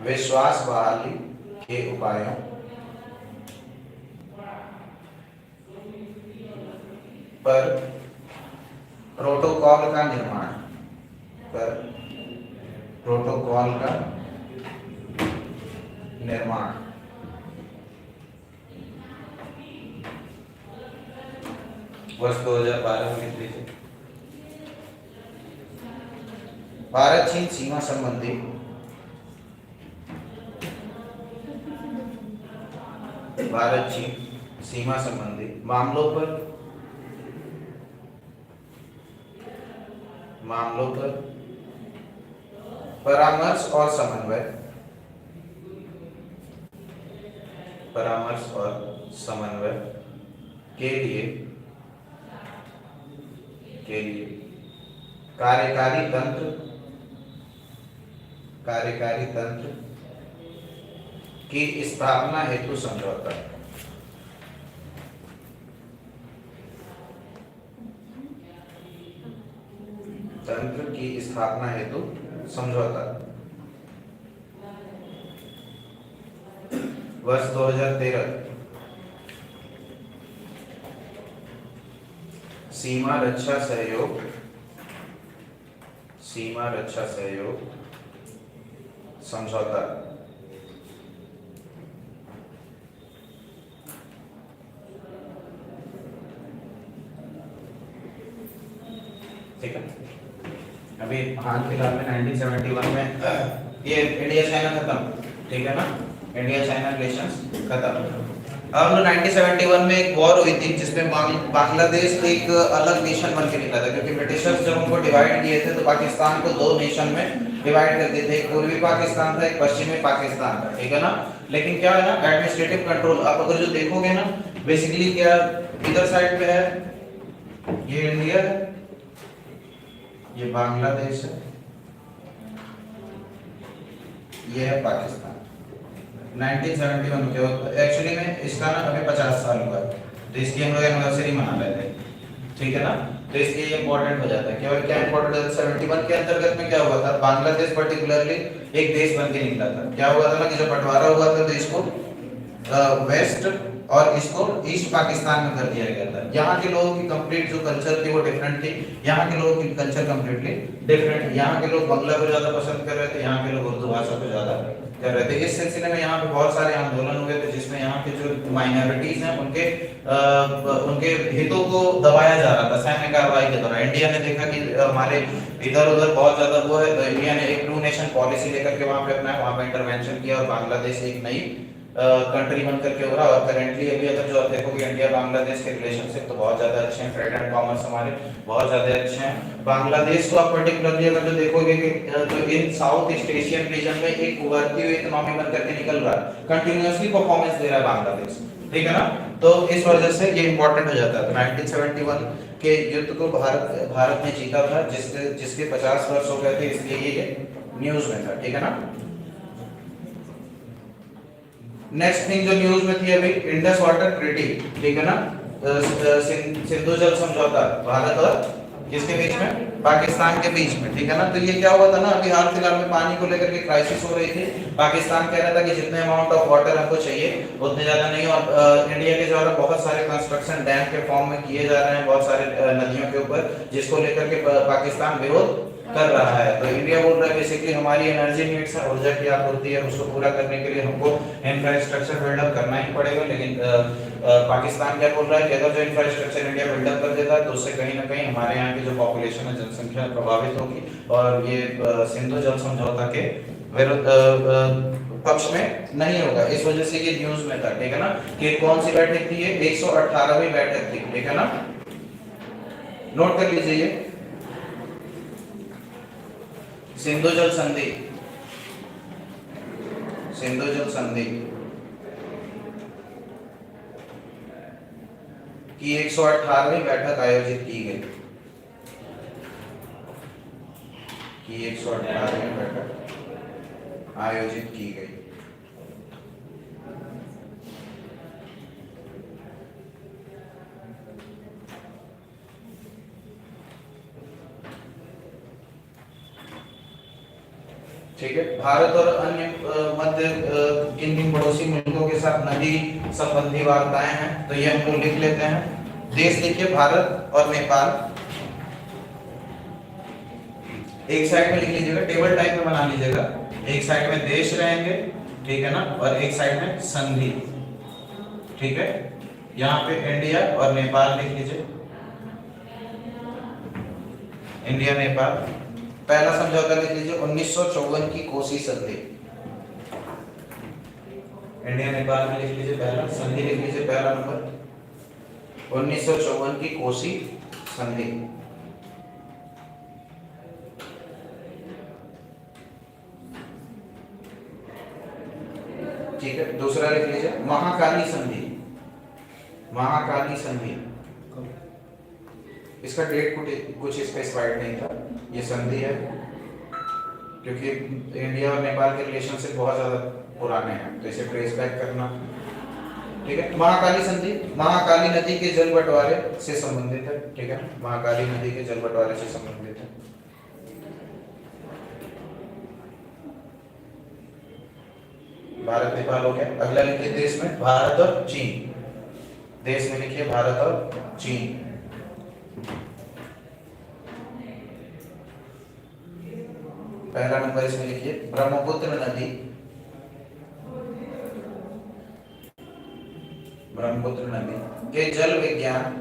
विश्वास बहाली के उपायों पर प्रोटोकॉल का निर्माण, पर प्रोटोकॉल का निर्माण वर्ष 2012 में लिख लीजिए। भारत चीन सीमा संबंधी भारत चीन सीमा संबंधी मामलों पर परामर्श और समन्वय के लिए कार्यकारी तंत्र की स्थापना हेतु समझौता, तंत्र की स्थापना हेतु समझौता वर्ष 2013। सीमा रक्षा सहयोग समझौता ठीक है। अभी हाल फिलहाल में 1971 में ये इंडिया चाइना खत्म, ठीक है ना, इंडिया चाइना रिलेशंस खत्म। अब 1971 में एक वॉर हुई थी जिसमें बांग्लादेश एक अलग नेशन बन के निकला था, क्योंकि ब्रिटिशर्स जब उनको डिवाइड किए थे तो पाकिस्तान को दो नेशन में डिवाइड कर दिए थे, एक पूर्वी पाकिस्तान था, एक पश्चिमी पाकिस्तान था, ठीक है ना। लेकिन क्या है ना, एडमिनिस्ट्रेटिव कंट्रोल आप अगर जो देखोगे ना, बेसिकली क्या इधर साइड पे है, ये इंडिया है, ये बांग्लादेश है, ये है पाकिस्तान। 1971 के एक्चुअली में इसका ना अभी 50 साल हुआ है, तो इसकी हम लोग एनिवर्सरी मना रहे थे, ठीक है ना। तो इसलिए ये इंपॉर्टेंट हो जाता है। क्या इंपॉर्टेंट है, 71 के अंतर्गत में क्या हुआ था, बांग्लादेश पर्टिकुलरली एक देश बन के निकला था। क्या हुआ था ना कि जब बंटवारा हुआ था तो इसको वेस्ट और इसको ईस्ट पाकिस्तान में कर दिया गया था। यहाँ के लोगों की कंप्लीट जो कल्चर थी वो डिफरेंट थी, यहाँ के लोगों की कल्चर कंप्लीटली डिफरेंट। यहाँ के लोग बांग्ला को ज्यादा पसंद कर रहे थे, यहाँ के लोग उर्दू भाषा को ज्यादा कर रहे थे। इस सिलसिले में यहाँ पे बहुत सारे आंदोलन हुए थे जिसमें यहाँ के जो माइनॉरिटीज हैं उनके हितों को दबाया जा रहा था सैन्य कार्रवाई के दौरान। इंडिया ने देखा कि हमारे इधर उधर बहुत ज्यादा वो है, तो इंडिया ने एक टू नेशन पॉलिसी लेकर के वहाँ पे अपना वहाँ पे इंटरवेंशन किया और बांग्लादेश एक नई कंट्री बन करके उभरा। और करेंटली अभी अगर जो आप देखोगे इंडिया बांग्लादेश के रिलेशनशिप तो बहुत ज्यादा अच्छे हैं, ट्रेड एंड कॉमर्स हमारे बहुत ज्यादा अच्छे हैं। बांग्लादेश को आप पर्टिकुलरली अगर जो देखोगे कि तो इन साउथ ईस्ट एशियन रीजन में एक उभरती हुई इकोनॉमी बन करके निकल रहा है, कंटिन्यूअसली परफॉर्मेंस दे रहा है बांग्लादेश, ठीक है ना। तो इस वजह से ये इंपॉर्टेंट हो जाता है। तो 1971 के युद्ध को भारत ने जीता था, जिसके 50 वर्ष हो गए थे, इसलिए ये न्यूज में था, ठीक है ना। नेक्स्ट थिंग जो न्यूज में थी अभी, इंडस वाटर ट्रीटी, ठीक है ना, सिंधु जल समझौता भारत और किसके बीच में, पाकिस्तान के बीच में, ठीक है ना। तो ये क्या हुआ था ना, अभी हाल फिलहाल में पानी को लेकर के क्राइसिस हो रही थी। पाकिस्तान कह रहा था कि जितने अमाउंट ऑफ वाटर हमको चाहिए उतने ज्यादा नहीं, और इंडिया के द्वारा बहुत सारे कंस्ट्रक्शन डैम के फॉर्म में किए जा रहे हैं बहुत सारे नदियों के ऊपर, जिसको लेकर के पाकिस्तान विरोध कर रहा है। तो इंडिया बोल रहा है बेसिकली हमारी एनर्जी नीड्स है, ऊर्जा की आपूर्ति है, उसको पूरा करने के लिए हमको इंफ्रास्ट्रक्चर बिल्डअप करना ही पड़ेगा। लेकिन पाकिस्तान क्या बोल रहा है कि अगर जो इंफ्रास्ट्रक्चर इंडिया बिल्डअप कर देता है तो उससे कहीं ना कहीं हमारे यहाँ की जो पॉपुलेशन है, जनसंख्या प्रभावित होगी, और ये सिंधु जल समझौता के विरुद्ध पक्ष में नहीं होगा। इस वजह से ये न्यूज में था, ठीक है ना, कि कौन सी बैठक थी, ये 118वीं बैठक थी, ठीक है ना, नोट कर लीजिए ये सिंधु जल संधि, सिंधु जल संधि की 118वीं बैठक आयोजित की गई, की 118वीं बैठक आयोजित की गई। ठीक है, भारत और अन्य मध्य किन किन पड़ोसी मुल्कों के साथ नदी संबंधी वार्ताएं हैं, तो ये हम लोग लिख लेते हैं। देश लिखिए भारत और नेपाल, एक साइड में लिख लीजिएगा, टेबल टाइप में बना लीजिएगा। एक साइड में देश रहेंगे, ठीक है ना, और एक साइड में संधि। ठीक है, यहाँ पे इंडिया और नेपाल लिख लीजिए, इंडिया नेपाल। पहला समझौता लिख लीजिए 1954 की कोसी संधि, इंडिया नेपाल में लिख लीजिए पहला, संधि लिख लीजिए पहला नंबर 1954 की कोसी संधि। ठीक है, दूसरा लिख लीजिए महाकाली संधि, महाकाली संधि। इसका डेट कुछ स्पेसिफाइड नहीं था, ये संधि है क्योंकि इंडिया और नेपाल के रिलेशनशिप बहुत ज्यादा पुराने हैं, तो इसे ट्रेस बैक करना। ठीक है, महाकाली संधि महाकाली नदी के जल बंटवारे से संबंधित है। ठीक है, महाकाली नदी के जल बंटवारे से संबंधित है। भारत नेपाल हो गया। अगला लिखिए देश में भारत और चीन, देश में लिखिए भारत और चीन। पहला नंबर इसमें लिखिए ब्रह्मपुत्र नदी, ब्रह्मपुत्र नदी के जल विज्ञान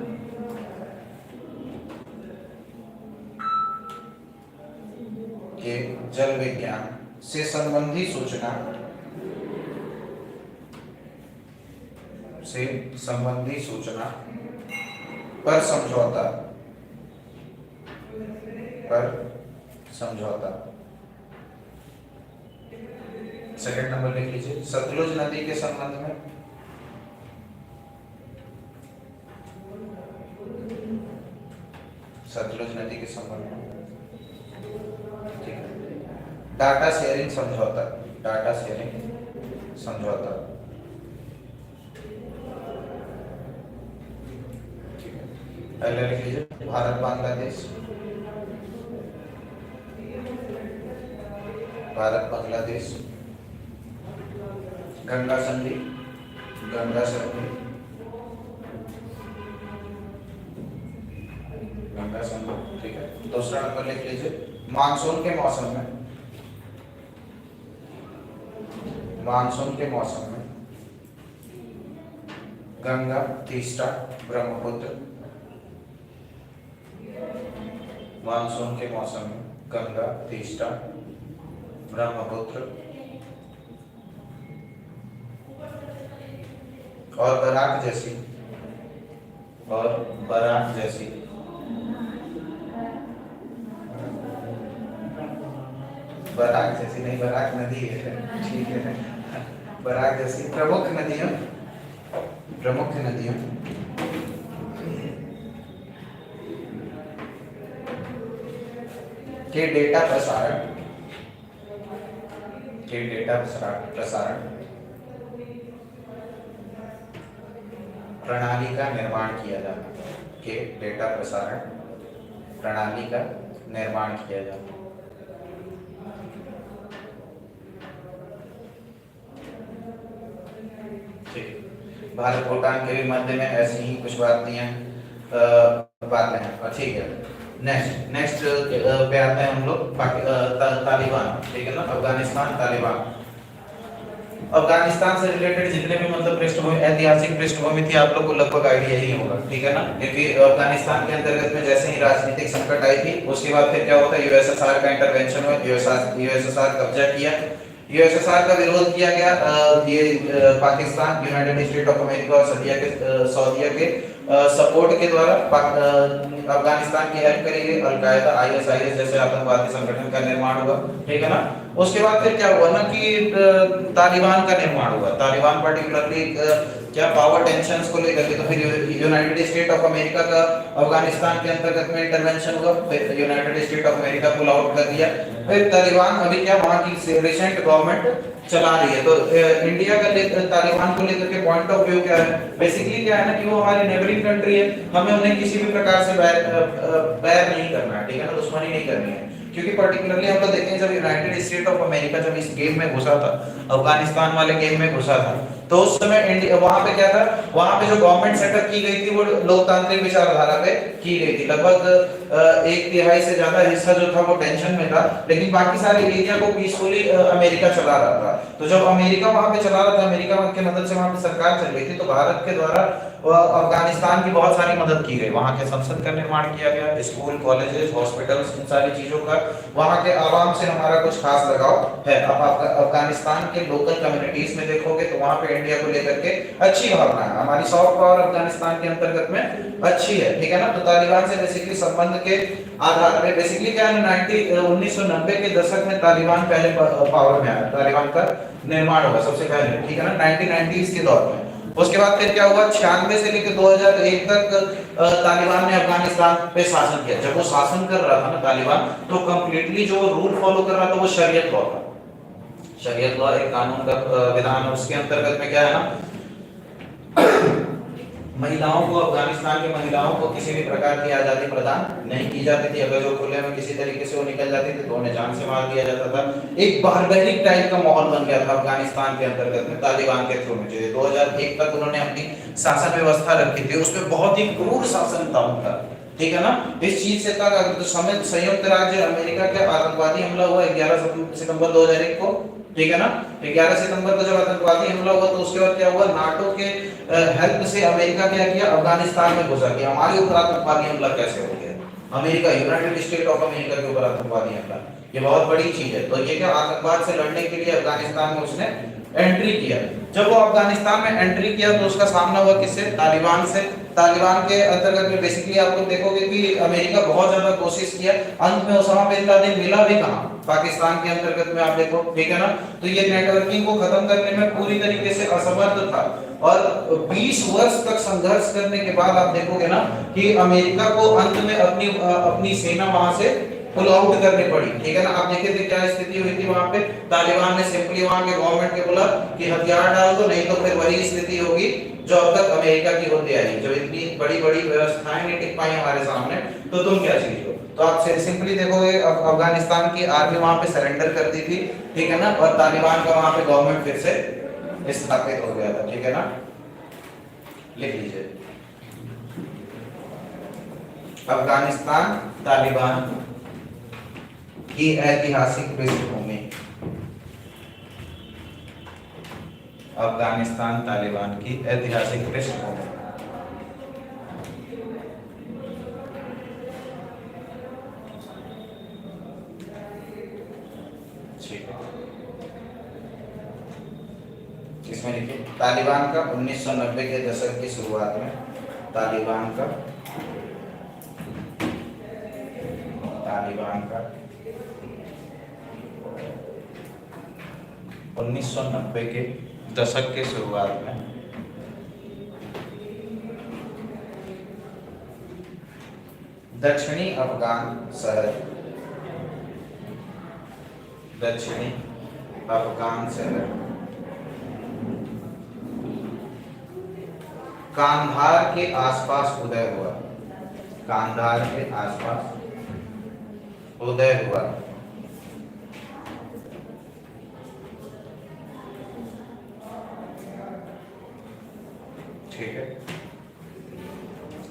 के जल विज्ञान से संबंधी सूचना से संबंधी सूचना पर समझौता, पर समझौता। सेकंड नंबर लिख लीजिए सतलुज नदी के संबंध में, सतलुज नदी के संबंध में। ठीक है, डाटा शेयरिंग समझौता, डाटा शेयरिंग समझौता। ठीक है, पहले लिख लीजिए भारत बांग्लादेश, भारत बांग्लादेश। गंगा संधि, गंगा संधि, गंगा संधि। ठीक है, दूसरा नंबर लिख लीजिए मानसून के मौसम में, मानसून के मौसम में गंगा, तीस्ता, ब्रह्मपुत्र। मानसून के मौसम में गंगा, तीस्ता, ब्रह्मपुत्र और बराक जैसी, और बराक जैसी बराक जैसी नहीं, बराक नदी है, ठीक है, बराक जैसी प्रमुख नदियों, प्रमुख नदियों के डेटा प्रसारण, के डेटा प्रसारण प्रणाली का निर्माण किया जाता, के डेटा प्रसारण प्रणाली का निर्माण किया जाता। ठीक, भारत भूटान के भी मध्य में ऐसी ही कुछ बातें हैं। ठीक है, नेक्स्ट पे आते हैं हम लोग तालिबान। ठीक है ना, अफगानिस्तान, तालिबान। अफगानिस्तान से रिलेटेड जितने भी मतलब पृष्ठभूमि, ऐतिहासिक पृष्ठभूमि थी, आप लोग को लगभग आइडिया ही होगा। ठीक है ना, क्योंकि अफगानिस्तान के अंतर्गत में जैसे ही राजनीतिक संकट आई थी, उसके बाद फिर क्या होता है, यूएसएसआर का इंटरवेंशन हुआ, यूएसएसआर कब्जा किया, यूएसएसआर का विरोध किया गया। ये Pakistan, United State of America और सऊदीया के सपोर्ट के द्वारा अफगानिस्तान की हेल्प करी गई। अल-कायदा, आईएसआईएस जैसे आतंकवादी संगठन का निर्माण हुआ। ठीक है ना, उसके बाद फिर क्या हुआ ना कि तालिबान का निर्माण हुआ। तालिबान पर्टिकुलरली क्या पावर टेंशंस को लेकर के, तो फिर यूनाइटेड स्टेट ऑफ अमेरिका का अफगानिस्तान के अंतर्गत में इंटरवेंशन हुआ, फिर United State of America pull out कर दिया। फिर तालिबान अभी क्या वहां की रिसेंट गवर्नमेंट चला रही है। तो इंडिया का तालिबान को लेकर के पॉइंट ऑफ व्यू क्या है, बेसिकली क्या है ना कि वो हमारी नेबरिंग कंट्री है, हमें उन्हें किसी भी प्रकार से बैर नहीं करना है, ठीक है ना, दुश्मनी नहीं करनी है। क्योंकि पर्टिकुलरली हम लोग देखते हैं जब यूनाइटेड स्टेट ऑफ अमेरिका जब इस गेम में घुसा था, अफगानिस्तान वाले गेम में घुसा था, तो उस समय इंडिया वहां पे क्या था, वहां पे जो गवर्नमेंट सेटअप की गई थी वो लोकतांत्रिक विचारधारा पे की गई थी। लगभग 1/3 से ज्यादा हिस्सा जो था वो टेंशन में था, लेकिन बाकी सारे एरिया को पीसफुली अमेरिका चला रहा था। तो जब अमेरिका वहां पे चला रहा था, अमेरिका की मदद से वहां पे सरकार चल रही थी, तो भारत के द्वारा अफगानिस्तान की बहुत सारी मदद की गई। वहां के संसद का निर्माण किया गया, स्कूल कॉलेजेस हॉस्पिटल्स, इन सारी चीजों का वहां के आवाम से हमारा कुछ खास लगाव है। अब आप अफगानिस्तान के लोकल कम्युनिटीज में देखोगे तो वहां पे इंडिया को लेकर के अच्छी भावना है, हमारी सॉफ्ट पावर अफगानिस्तान के अंतर्गत में अच्छी है, ठीक है ना। तो तालिबान से बेसिकली संबंध के आधार पे बेसिकली क्या है, 1990 के दशक में तालिबान पहले पावर में आया, तालिबान का निर्माण हुआ सबसे पहले, ठीक है ना, 1990s के दौर में। उसके बाद फिर क्या हुआ, 96 से लेकर 2001 तक तालिबान ने अफगानिस्तान पे शासन किया। जब वो शासन कर रहा था ना तालिबान, तो कंप्लीटली जो रूल फॉलो कर रहा था वो शरीयत लॉ था। शरीयत लॉ एक कानून का विधान, उसके अंतर्गत में क्या है ना, महिलाओं को, अफगानिस्तान की महिलाओं को किसी भी प्रकार की आजादी प्रदान नहीं की जाती थी। अगर जो खुले में किसी तरीके से वो निकल जाती थी तो उन्हें जान से मार दिया जाता था। एक बारबेरिक टाइप का माहौल बन गया था अफगानिस्तान के अंतर्गत में तालिबान के थ्रू में। जो 2001 तक उन्होंने अपनी शासन व्यवस्था रखी थी, उसमें बहुत ही क्रूर शासन था उनका, ठीक है ना। इस चीज से तक तो संयुक्त राज्य अमेरिका के आतंकवादी हमला हुआ 11 सितंबर 2001 को, ठीक है ना। 11 सितंबर को जब आतंकवादी हमला हुआ तो उसके बाद क्या हुआ, नाटो के हेल्प से अमेरिका क्या किया, अफगानिस्तान में घुसा कि हमारे ऊपर आतंकवादी हमला कैसे हो गया, America, United State of America के ऊपर आतंकवादी हमला, ये बहुत बड़ी चीज है। तो ये क्या, आतंकवाद से लड़ने के लिए अफगानिस्तान में उसने एंट्री किया। जब वो अफगानिस्तान में एंट्री किया तो उसका सामना हुआ किससे, तालिबान से। तालिबान के अंतर्गत में बेसिकली आप लोग देखोगे कि अमेरिका बहुत ज्यादा कोशिश किया, अंत में ओसामा बिन लादेन मिला भी कहां, पाकिस्तान के अंतर्गत में आप देखो, ठीक है ना। तो ये नेटवर्किंग को खत्म करने में पूरी तरीके से असमर्थ था, और 20 वर्ष तक संघर्ष करने के बाद आप देखोगे ना कि अमेरिका को अंत में अपनी सेना वहां से पुल आउट करनी पड़ी, ठीक है ना। आप देखिए थे क्या स्थिति हुई थी वहां पे, तालिबान ने सिंपली वहां के गवर्नमेंट के बोला कि हथियार डाल दो, नहीं तो फिर वही स्थिति होगी जो अब तक अमेरिका की होती आई। जब इतनी बड़ी बड़ी व्यवस्थाएं नहीं टिक पाई हमारे सामने, तो तुम क्या चीज हो। तो आप सिंपली देखोगे अफगानिस्तान की आर्मी वहां पे सरेंडर कर दी थी, ठीक है ना, और तालिबान का वहां पे गवर्नमेंट फिर से स्थापित हो गया था, ठीक है ना। लिख लीजिए, अफगानिस्तान तालिबान की ऐतिहासिक पृष्ठभूमि, अफगानिस्तान तालिबान की ऐतिहासिक पृष्ठभूमि। ठीक है, इसमें लिखिए तालिबान का 1990 के दशक की शुरुआत में, तालिबान का 1990 के दशक के शुरुआत में दक्षिणी अफगान शहर कांधार के आसपास उदय हुआ, कांधार के आसपास उदय हुआ। ठीक है,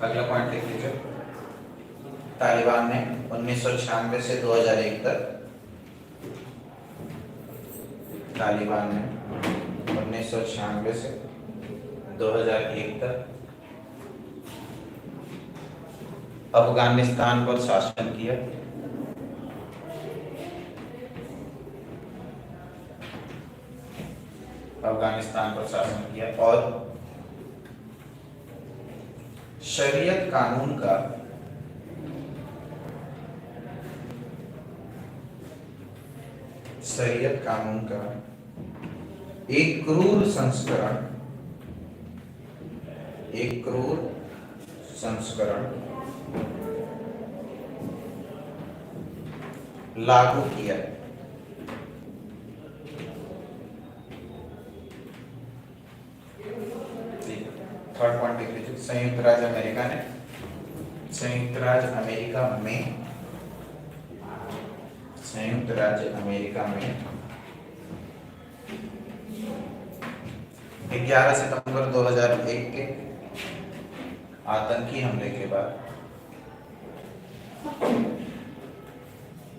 अगला पॉइंट लिख लीजिए। तालिबान ने 1996 से 2001 तक, तालिबान ने 1996 से 2001 तक अफगानिस्तान पर शासन किया। अफगानिस्तान पर शासन किया और शरीयत कानून का एक क्रूर संस्करण एक क्रूर संस्करण लागू किया। थर्ड पॉइंट लिख लीजिए, संयुक्त राज्य अमेरिका ने, संयुक्त राज्य अमेरिका में, संयुक्त राज्य अमेरिका में 11 सितंबर 2001 के आतंकी हमले के बाद,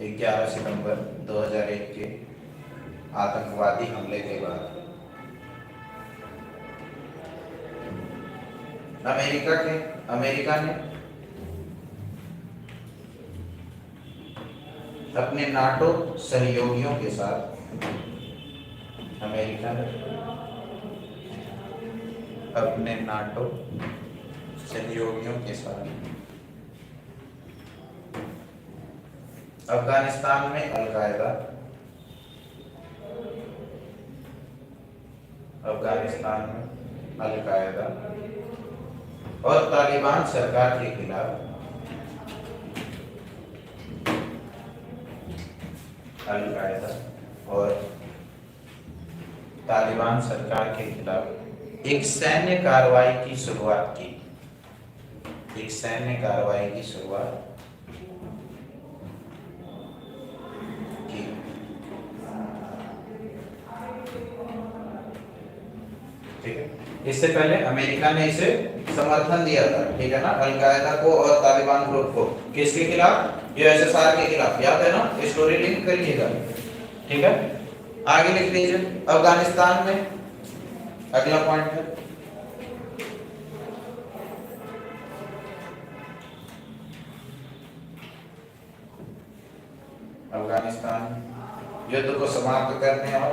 11 सितंबर 2001 के आतंकवादी हमले के बाद अमेरिका ने अपने नाटो सहयोगियों के साथ, अमेरिका ने अपने नाटो सहयोगियों के साथ अफगानिस्तान में अलकायदा, अफगानिस्तान में अलकायदा और तालिबान सरकार के खिलाफ, अलकायदा और तालिबान सरकार के खिलाफ एक सैन्य कार्रवाई की शुरुआत की, एक सैन्य कार्रवाई की शुरुआत की। ठीक है, इससे पहले अमेरिका ने इसे समर्थन दिया था, ठीक है ना, अलकायदा को और तालिबान ग्रुप को। किसके खिलाफ? यूएसएसआर के खिलाफ। याद है ना, स्टोरी लिंक करिएगा। ठीक है, आगे लिख लीजिए, अफगानिस्तान में अगला पॉइंट है अफगानिस्तान युद्ध को समाप्त करने और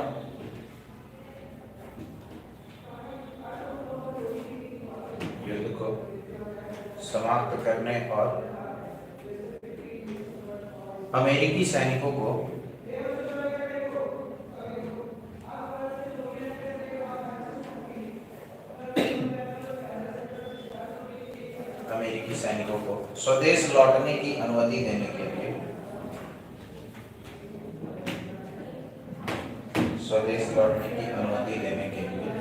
युद्ध को समाप्त करने और अमेरिकी सैनिकों को स्वदेश लौटने की अनुमति देने के लिए, स्वदेश लौटने की अनुमति देने के लिए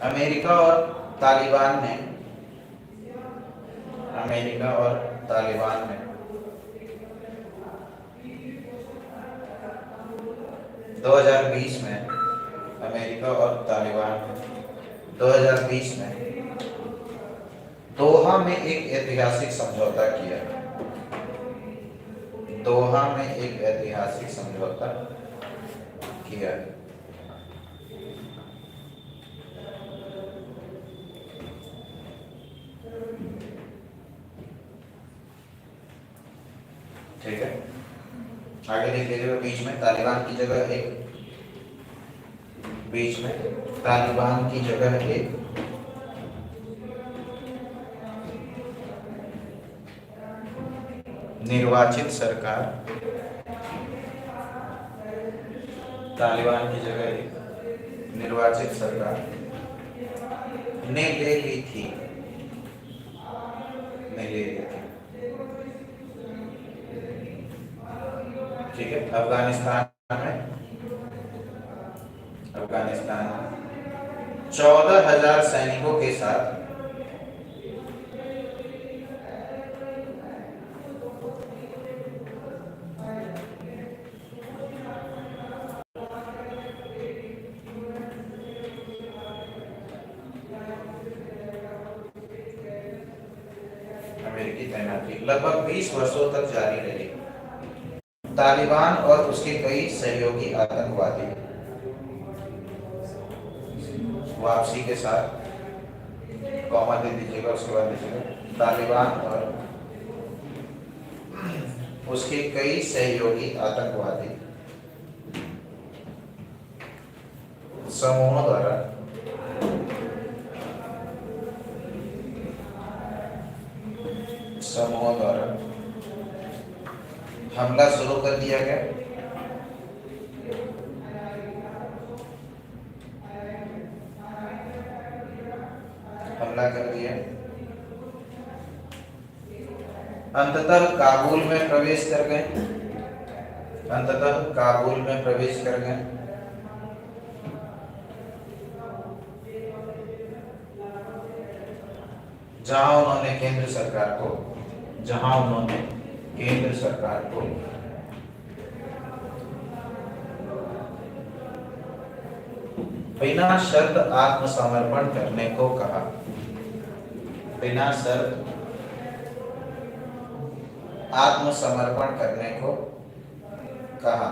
अमेरिका और तालिबान ने 2020 में, अमेरिका और तालिबान ने 2020 में दोहा में एक ऐतिहासिक समझौता किया, दोहा में एक ऐतिहासिक समझौता किया। ठीक है, आगे देख लीजिए, बीच में तालिबान की जगह एक, बीच में तालिबान की जगह एक निर्वाचित सरकार, तालिबान की जगह एक निर्वाचित सरकार ने ले ली थी, ने ले ली थी। ठीक है, अफगानिस्तान में 14,000 सैनिकों के साथ अमेरिकी तैनाती लगभग 20 वर्षों तक जारी रही। तालिबान और उसके कई सहयोगी आतंकवादी वापसी के साथ, कॉमा दे दीजिएगा, उसके बाद दीजिएगा, तालिबान और उसके कई सहयोगी आतंकवादी समूहों द्वारा हमला शुरू कर दिया गया हमला कर दिया, अंततः काबुल में प्रवेश कर गए, अंततः काबुल में प्रवेश कर गए। जहां उन्होंने केंद्र सरकार को बिना शर्त आत्मसमर्पण करने को कहा, बिना शर्त आत्मसमर्पण करने को कहा।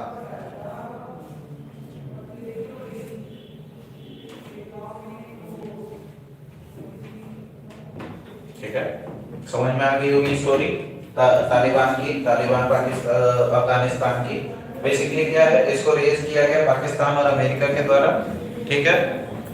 ठीक है, समझ में आ गई होगी स्टोरी तालिबान की, तालिबान पाकिस्तान अफगानिस्तान की। बेसिकली क्या है, इसको रेज किया गया पाकिस्तान और अमेरिका के द्वारा, ठीक है,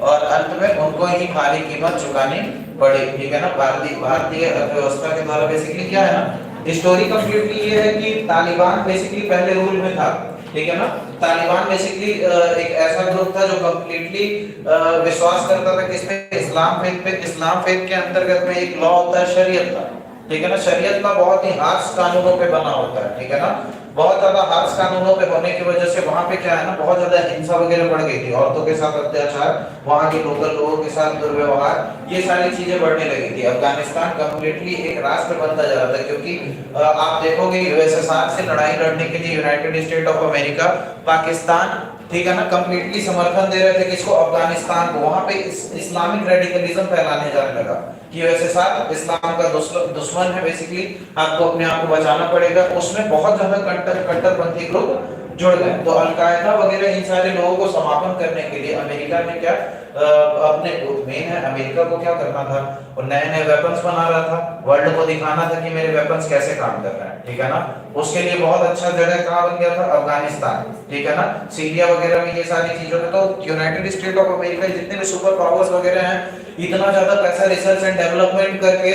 और अंत में उनको ही भारी कीमत चुकानी पड़ी, ठीक है ना, भारतीय अर्थव्यवस्था के द्वारा। बेसिकली क्या है ना, स्टोरी कंप्लीटली ये है कि तालिबान बेसिकली पहले रूल में था, ठीक है ना। तालिबान बेसिकली एक ऐसा ग्रुप था जो कंप्लीटली विश्वास करता था किसपे, इस्लाम फेथ पे। इस्लाम फेथ के अंतर्गत में एक लॉ होता है शरीयत का, ठीक है ना। शरीयत का बहुत ही हार्श कानूनों पे बना होता है, ठीक है ना। बहुत ज्यादा हार्श कानूनों पे होने की वजह से वहां पे क्या है ना, बहुत ज्यादा हिंसा वगैरह बढ़ गई थी, औरतों के साथ अत्याचार, वहां के लोकल लोगों के साथ दुर्व्यवहार, ये सारी चीजें बढ़ने लगी थी। अफगानिस्तान कंप्लीटली एक राष्ट्र बनता जा रहा था, क्योंकि आप देखोगे यूएसएसआर से लड़ाई लड़ने के लिए United State of America, Pakistan, ठीक है ना, कंप्लीटली समर्थन दे रहे थे किसको, अफगानिस्तान को। वहां पे इस्लामिक रेडिकलिज्म फैलाने जाने लगा कि यूएसएसआर इस्लाम का दुश्मन है, बेसिकली आपको अपने आप को बचाना पड़ेगा। उसमें बहुत ज्यादा कट्टरपंथी ग्रुप जुड़ गए। तो अलकायदा वगैरह इन सारे लोगों को समापन करने के लिए अमेरिका ने क्या अपने मेन है, अमेरिका को क्या करना था, और नए नए वेपन्स बना रहा था, वर्ल्ड को दिखाना था कि मेरे वेपन्स कैसे काम कर रहे हैं, ठीक है ना। उसके लिए बहुत अच्छा जगह कहाँ बन गया था, अफगानिस्तान, ठीक है ना। सीरिया वगैरह में ये सारी चीजों में तो यूनाइटेड स्टेट ऑफ अमेरिका जितने भी सुपर पावर्स वगैरह हैं, इतना ज्यादा पैसा रिसर्च एंड डेवलपमेंट करके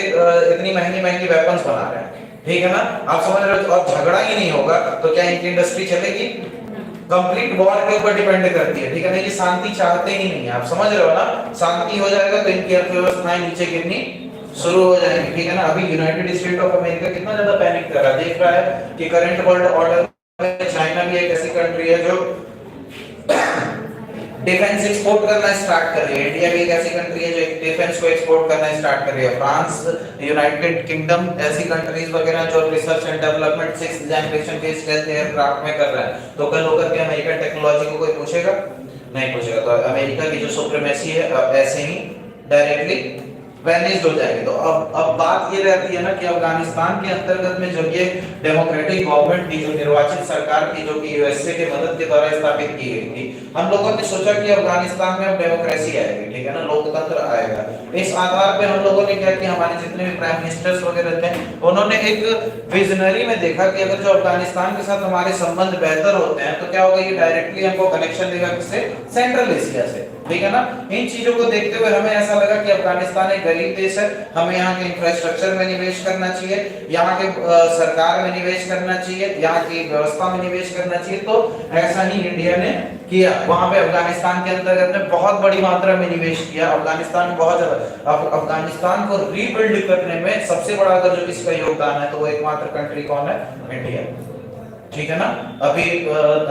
इतनी महंगी महंगी वेपन्स बना रहे हैं, ठीक है ना। आप समझ रहे हो, और झगड़ा ही नहीं होगा तो क्या इनकी इंडस्ट्री चलेगी, कंप्लीट वॉर के ऊपर डिपेंड करती है, ठीक है ना। ये शांति चाहते ही नहीं है, आप समझ रहे हो ना। शांति हो जाएगा तो इनकी अर्थव्यवस्थाएं नीचे गिरनी शुरू हो जाएंगी, ठीक है ना। अभी यूनाइटेड स्टेट ऑफ अमेरिका कितना ज्यादा पैनिक कर रहा है, देख रहा है कि करंट वर्ल्ड ऑर्डर में चाइना भी एक ऐसी कंट्री है जो डिफेंस एक्सपोर्ट करना स्टार्ट कर रही है। इंडिया भी एक ऐसी कंट्री है जो डिफेंस को एक्सपोर्ट करना स्टार्ट कर रही है। फ्रांस, यूनाइटेड किंगडम ऐसी कंट्रीज वगैरह जो research and development 6th generation के स्टेल्थ एयरक्राफ्ट में कर रहा है। तो कल होकर के अमेरिकन टेक्नोलॉजी को कोई पूछेगा नहीं पूछेगा। तो अमेरिका की जो सुप्रीमेसी है अब ऐसे ही डायरेक्टली वैनिश्ड हो जाएगी। तो अब बात ये रहती है ना कि अफगानिस्तान के अंतर्गत में जब ये डेमोक्रेटिक गवर्नमेंट की, जो निर्वाचित सरकार थी, जो कि यूएसए के मदद के द्वारा स्थापित की गई थी, हम लोगों ने सोचा कि अफगानिस्तान में अब डेमोक्रेसी आएगी, ठीक है ना, लोकतंत्र आएगा। इस आधार पे हम लोगों ने क्या किया, हमारे जितने भी प्राइम मिनिस्टर्स वगैरह थे, उन्होंने एक विजनरी में देखा कि अगर जो अफगानिस्तान के साथ हमारे संबंध बेहतर होते हैं तो क्या होगा, ये डायरेक्टली हमको कनेक्शन देगा किससे, सेंट्रल एशिया से, ठीक है ना। इन चीजों को देखते हुए हमें ऐसा लगा कि अफगानिस्तान एक गरीब देश है, हमें यहाँ के इंफ्रास्ट्रक्चर में निवेश करना चाहिए, यहाँ के सरकार में निवेश करना चाहिए, यहाँ की व्यवस्था में निवेश करना चाहिए। तो ऐसा ही इंडिया ने किया, वहां पे अफगानिस्तान के अंतर्गत में बहुत बड़ी मात्रा में निवेश किया। अफगानिस्तान में बहुत ज्यादा, अफगानिस्तान को रीबिल्ड करने में सबसे बड़ा अगर जो किसका योगदान है तो वो एकमात्र कंट्री कौन है, इंडिया, ठीक है ना। अभी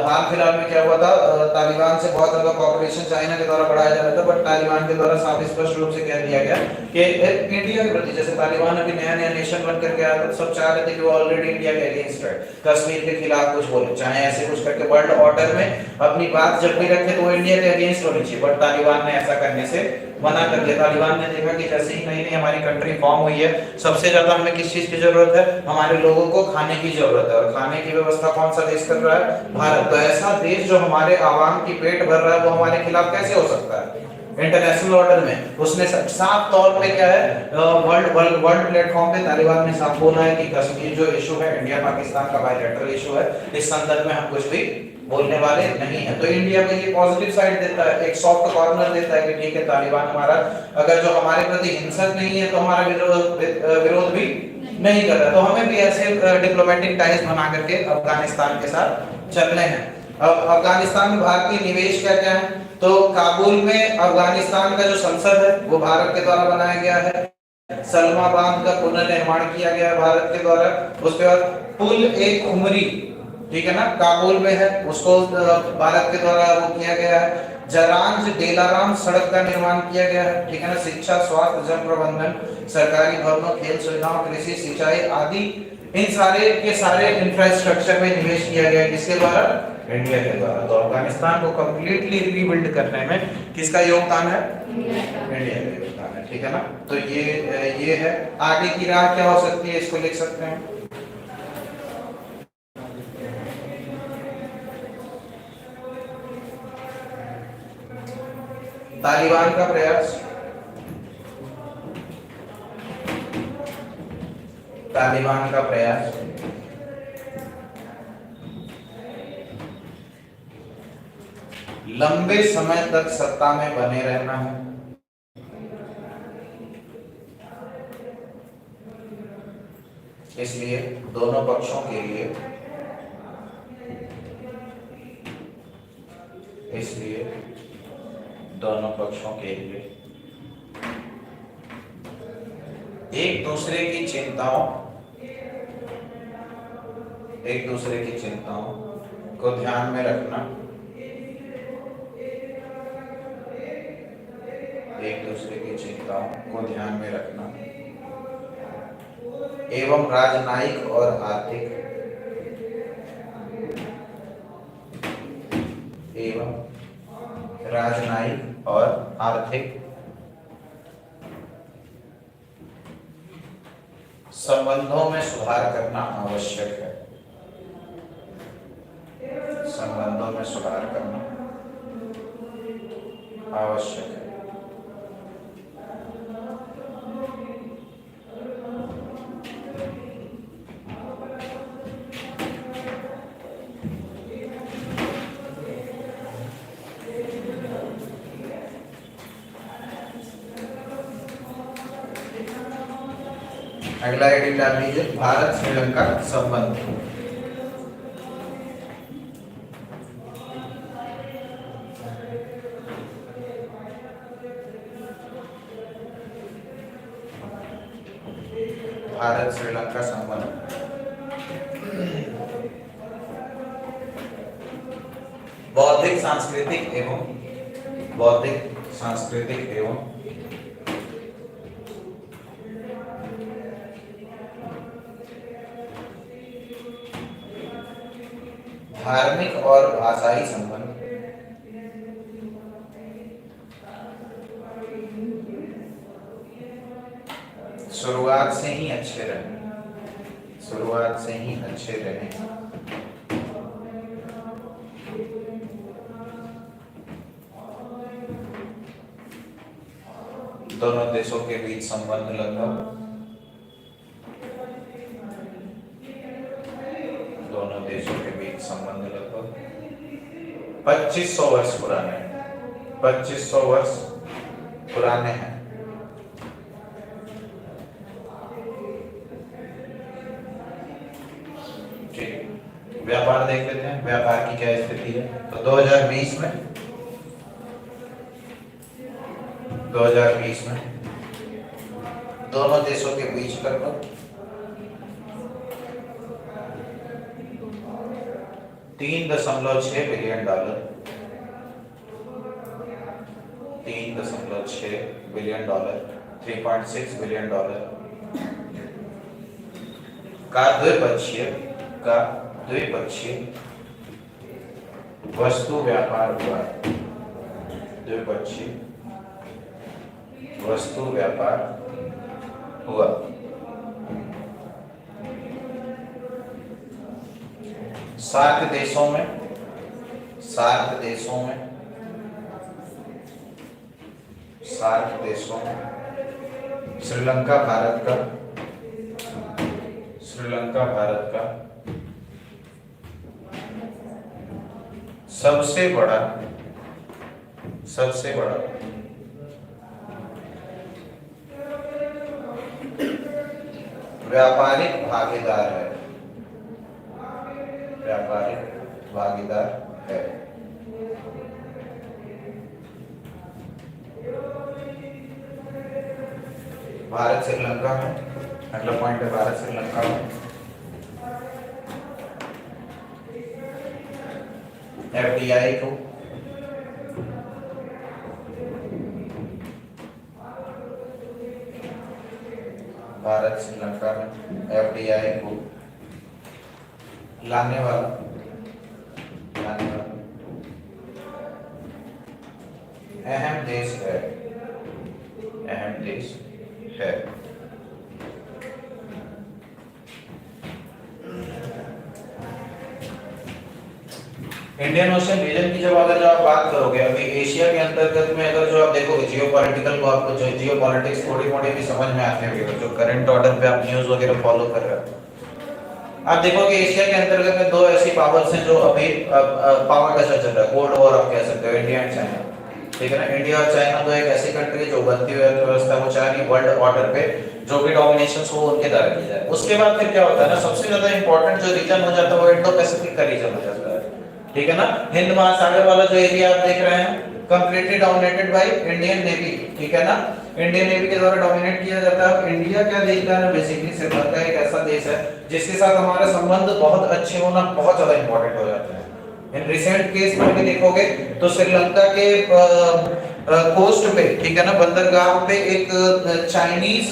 हाल फिलहाल में क्या हुआ था, तालिबान से बहुत ज्यादा कॉर्पोरेशन चाइना के द्वारा बढ़ाया जा रहा था, बट तालिबान के द्वारा साफ स्पष्ट रूप से कह दिया गया कि इंडिया के प्रति, जैसे तालिबान अभी नया नया नेशन बन करके आया था, सब चाह रहे थे कि वो ऑलरेडी इंडिया के अगेंस्ट है, कश्मीर के खिलाफ कुछ बोले, चाहे ऐसे कुछ करके वर्ल्ड ऑर्डर में अपनी बात जब भी रखे तो वो इंडिया के अगेंस्ट होनी चाहिए, बट तालिबान ने ऐसा करने से मना कर दिया। तालिबान ने देखा कि जैसे ही नई नई हमारी कंट्री फॉर्म हुई है, सबसे ज्यादा हमें किस चीज की जरूरत है, हमारे लोगों को खाने की जरूरत है, और खाने की व्यवस्था कौन सा देश कर रहा है, भारत। तो ऐसा देश जो हमारे आवाम की पेट भर रहा है, वो हमारे खिलाफ कैसे हो सकता है इंटरनेशनल ऑर्डर में। उसने साफ तौर पे क्या है, वर्ल्ड प्लेटफॉर्म पे तालिबान ने साफ बोला है कि कश्मीर जो इशू है, इंडिया पाकिस्तान का बायलैटरल इशू है, इस संदर्भ में हम कुछ भी बोलने वाले नहीं है। तो इंडिया को ये पॉजिटिव साइड देता है, एक सॉफ्ट कॉर्नर देता है कि ठीक है, तालिबान हमारा अगर जो हमारे प्रति हिंसक नहीं है तो हमारा विरोध भी नहीं कर रहा। तो हमें भी ऐसे डिप्लोमेटिक टाइज बना करके अफगानिस्तान के साथ चलने हैं। अब अफगानिस्तान में भारतीय निवेश क्या क्या है, तो काबुल में अफगानिस्तान का जो संसद है वो भारत के द्वारा बनाया गया है। सलमा बांध का पुनर्निर्माण किया गया है भारत के द्वारा। उसके बाद पुल एक उमरी, ठीक है ना, काबुल में है, उसको भारत के द्वारा वो किया गया है। जरांज डेलाराम सड़क का निर्माण किया गया है, ठीक है ना। शिक्षा, स्वास्थ्य, जल प्रबंधन, सरकारी भवनों, खेल सुविधाओं, कृषि, सिंचाई आदि, इन सारे के सारे इंफ्रास्ट्रक्चर में निवेश किया गया है। किसके द्वारा? इंडिया के द्वारा। तो अफगानिस्तान को कंप्लीटली रीबिल्ड करने में किसका योगदान है? इंडिया का योगदान है, ठीक है ना। तो ये है। आगे की राह क्या हो सकती है, इसको लिख सकते हैं। तालिबान का प्रयास, तालिबान का प्रयास, लंबे समय तक सत्ता में बने रहना है, इसलिए दोनों पक्षों के लिए, इसलिए दोनों पक्षों के लिए एक दूसरे की चिंताओं को ध्यान में रखना, एक दूसरे की चिंताओं को ध्यान में रखना एवं राजनयिक और आर्थिक संबंधों में सुधार करना आवश्यक है। संबंधों में सुधार करना आवश्यक है। अगला हेडिंग डाल लीजिए, भारत श्रीलंका संबंध। भारत श्रीलंका संबंध बौद्धिक सांस्कृतिक एवं धार्मिक और भाषाई संबंध शुरुआत से ही अच्छे रहे। दोनों देशों के बीच संबंध लगभग 2500 वर्ष पुराने हैं। 2500 वर्ष पुराने हैं। ठीक, व्यापार देख लेते हैं, व्यापार की क्या स्थिति है। तो 2020 में दोनों देशों के बीच लगभग 3.6 billion dollar, 3.6 billion dollar, 3.6 billion dollar का द्विपक्षीय वस्तु व्यापार हुआ। द्विपक्षीय वस्तु व्यापार हुआ। सार्क देशों में श्रीलंका भारत का सबसे बड़ा व्यापारिक भागीदार है। भारत श्रीलंका में, अगला पॉइंट है भारत श्रीलंका में एफडीआई को भारत श्रीलंका में एफडीआई को लाने वाला अहम देश है, अहम देश है। इंडियन ओशन रीजन की जब आप बात करोगे, अभी एशिया के अंतर्गत में अगर जो आप देखोगे जियोपॉलिटिकल को, आपको जो जियोपॉलिटिक्स थोड़ी मोड़ी भी समझ में आती होगी, जो करंट ऑर्डर पे आप न्यूज़ वगैरह फॉलो कर रहे हो, आप देखोगे एशिया के अंतर्गत में दो ऐसी पावर्स हैं जो अभी पावर का चल रहा है, कोल्ड वॉर आप कह सकते हो, इंडिया एंड चाइना। ठीक है ना, इंडिया और चाइना तो एक ऐसी कंट्री जो बनती हुई अर्थव्यवस्था वो चाह रही वर्ल्ड ऑर्डर पे जो भी डोमिनेशन हो उनके द्वारा की जाए। उसके बाद फिर क्या होता है ना, सबसे ज्यादा इंपॉर्टेंट जो रीजन हो जाता है वो इंडो पैसिफिक का रीजन हो जाता है। ठीक है ना, हिंद महासागर वाला जो एरिया आप देख रहे हैं completely dominated by Indian navy. ठीक है ना, इंडियन नेवी के द्वारा डोमिनेट किया जाता है। इंडिया क्या देखता है ना, बेसिकली श्रीलंका एक ऐसा देश है जिसके साथ हमारे संबंध बहुत अच्छे होना बहुत ज्यादा इंपॉर्टेंट हो जाता है। इन रिसेंट केस में भी देखोगे तो श्रीलंका के कोस्ट पे, ठीक है ना, बंदरगाह पे एक चाइनीज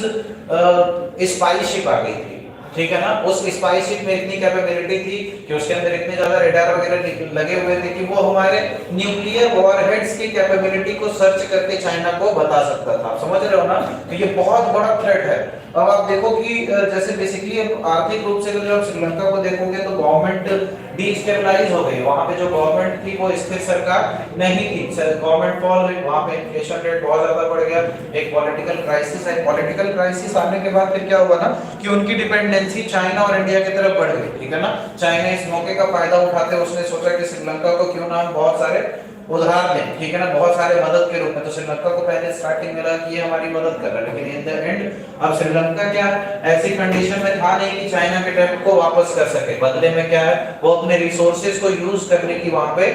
स्पाई शिप आ गई थी। ठीक है ना, उस स्पाई शिप में इतनी कैपेबिलिटी थी कि उसके अंदर इतने ज्यादा रडार वगैरह लगे हुए थे कि वो हमारे न्यूक्लियर वॉरहेड्स की कैपेबिलिटी को सर्च करके चाइना को बता सकता था। समझ रहे हो ना, तो ये बहुत बड़ा थ्रेट है। अब आप देखो कि जैसे बेसिकली आर्थिक रूप से अगर आप श्रीलंका को देखोगे तो गवर्नमेंट डिस्टेबलाइज हो गई। वहां पे जो गवर्नमेंट थी वो स्थिर सरकार नहीं थी, गवर्नमेंट फॉल हुई, वहां पे इन्फ्लेशन रेट बहुत ज्यादा बढ़ गया, एक पॉलिटिकल क्राइसिस है। पॉलिटिकल क्राइसिस आने के बाद फिर क्या हुआ ना कि उनकी डिपेंडेंसी चाइना और इंडिया की तरफ बढ़ गई। ठीक है ना, चाइना इस मौके का फायदा उठाते उसने सोचा कि श्रीलंका को क्यों ना हम बहुत सारे उधार दें। ठीक है ना, बहुत सारे मदद के रूप में। तो श्रीलंका को पहले स्टार्टिंग में लगा कि ये हमारी मदद कर रहा है, लेकिन इन द एंड अब श्रीलंका क्या ऐसी कंडीशन में था नहीं कि चाइना के डेब्ट को वापस कर सके। बदले में क्या है, वो अपने रिसोर्सेज को यूज करने की वहां पे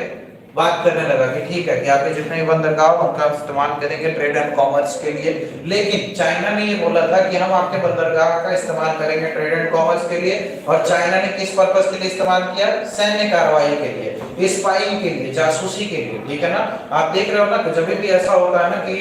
बात करने लगा कि ठीक है कि आपके जितने भी बंदरगाह उनका इस्तेमाल करेंगे ट्रेड एंड कॉमर्स के लिए। लेकिन चाइना ने ये बोला था कि हम आपके बंदरगाह का इस्तेमाल करेंगे ट्रेड एंड कॉमर्स के लिए। और चाइना ने किस पर्पस के लिए इस्तेमाल किया, सैन्य कार्रवाई के लिए, स्पाइंग के लिए, जासूसी के लिए। ठीक है ना, आप देख रहे हो ना, जब भी ऐसा होता है ना कि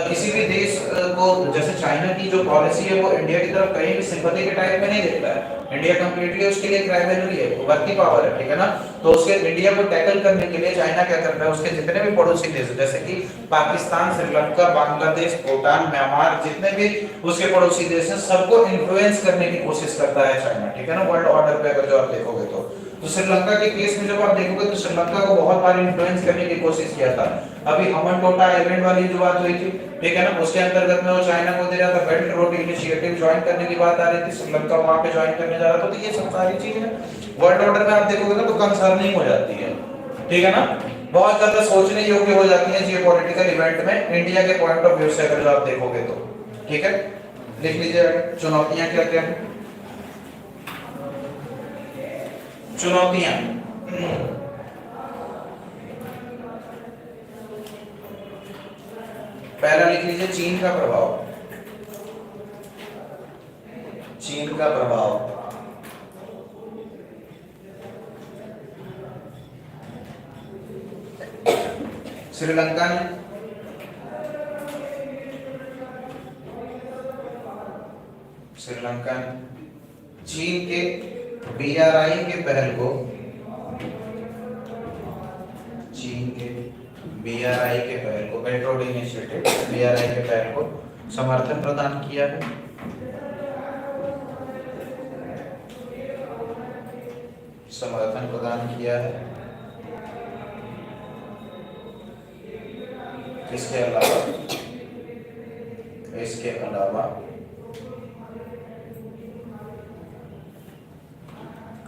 किसी भी देश को, जैसे चाइना की जो पॉलिसी है वो इंडिया की तरफ कहीं भी सिंपैथी के टाइप में नहीं देखता है। इंडिया कंप्लीटली उसके लिए राइवलरी है, वर्किंग पावर है। ठीक है ना, तो उसके इंडिया को टैकल करने के लिए चाइना क्या करता है, उसके जितने भी पड़ोसी देश जैसे कि पाकिस्तान, श्रीलंका, बांग्लादेश, भूटान, म्यांमार, जितने भी उसके पड़ोसी देश हैं सबको इन्फ्लुएंस करने की कोशिश करता है चाइना। ठीक है ना, वर्ल्ड ऑर्डर पे अगर जो आप देखोगे तो श्रीलंका के केस में जब आप देखोगे तो श्रीलंका को बहुत बार इन्फ्लुएंस करने की कोशिश किया था। अभी हमनटोटा आइलैंड वाली जो बात हुई थी, ठीक है ना, उसके अंतर्गत में वो चाइना को दे रहा था, बेल्ट रोड इनिशिएटिव ज्वाइन करने की बात आ रही थी, श्रीलंका वहां पे ज्वाइन करने जा रहा था। तो ये सब सारी चीजें वर्ल्ड ऑर्डर में आप देखोगे ना तो कंसर्निंग हो जाती है। ठीक है ना, बहुत ज्यादा सोचने योग्य हो जाती है जियोपॉलिटिकल इवेंट में इंडिया के पॉइंट ऑफ व्यू से अगर आप देखोगे तो। ठीक है, लिख लीजिए चुनौतियां क्या क्या है। चुनौतियां, पहला लिख लीजिए चीन का प्रभाव। चीन का प्रभाव, श्रीलंका ने चीन के बीआरआई के पहल को, चीन के बीआरआई के पहल को, बेल्ट रोड इनिशिएटिव बीआरआई के पहल को समर्थन प्रदान किया है। समर्थन प्रदान किया है। इसके अलावा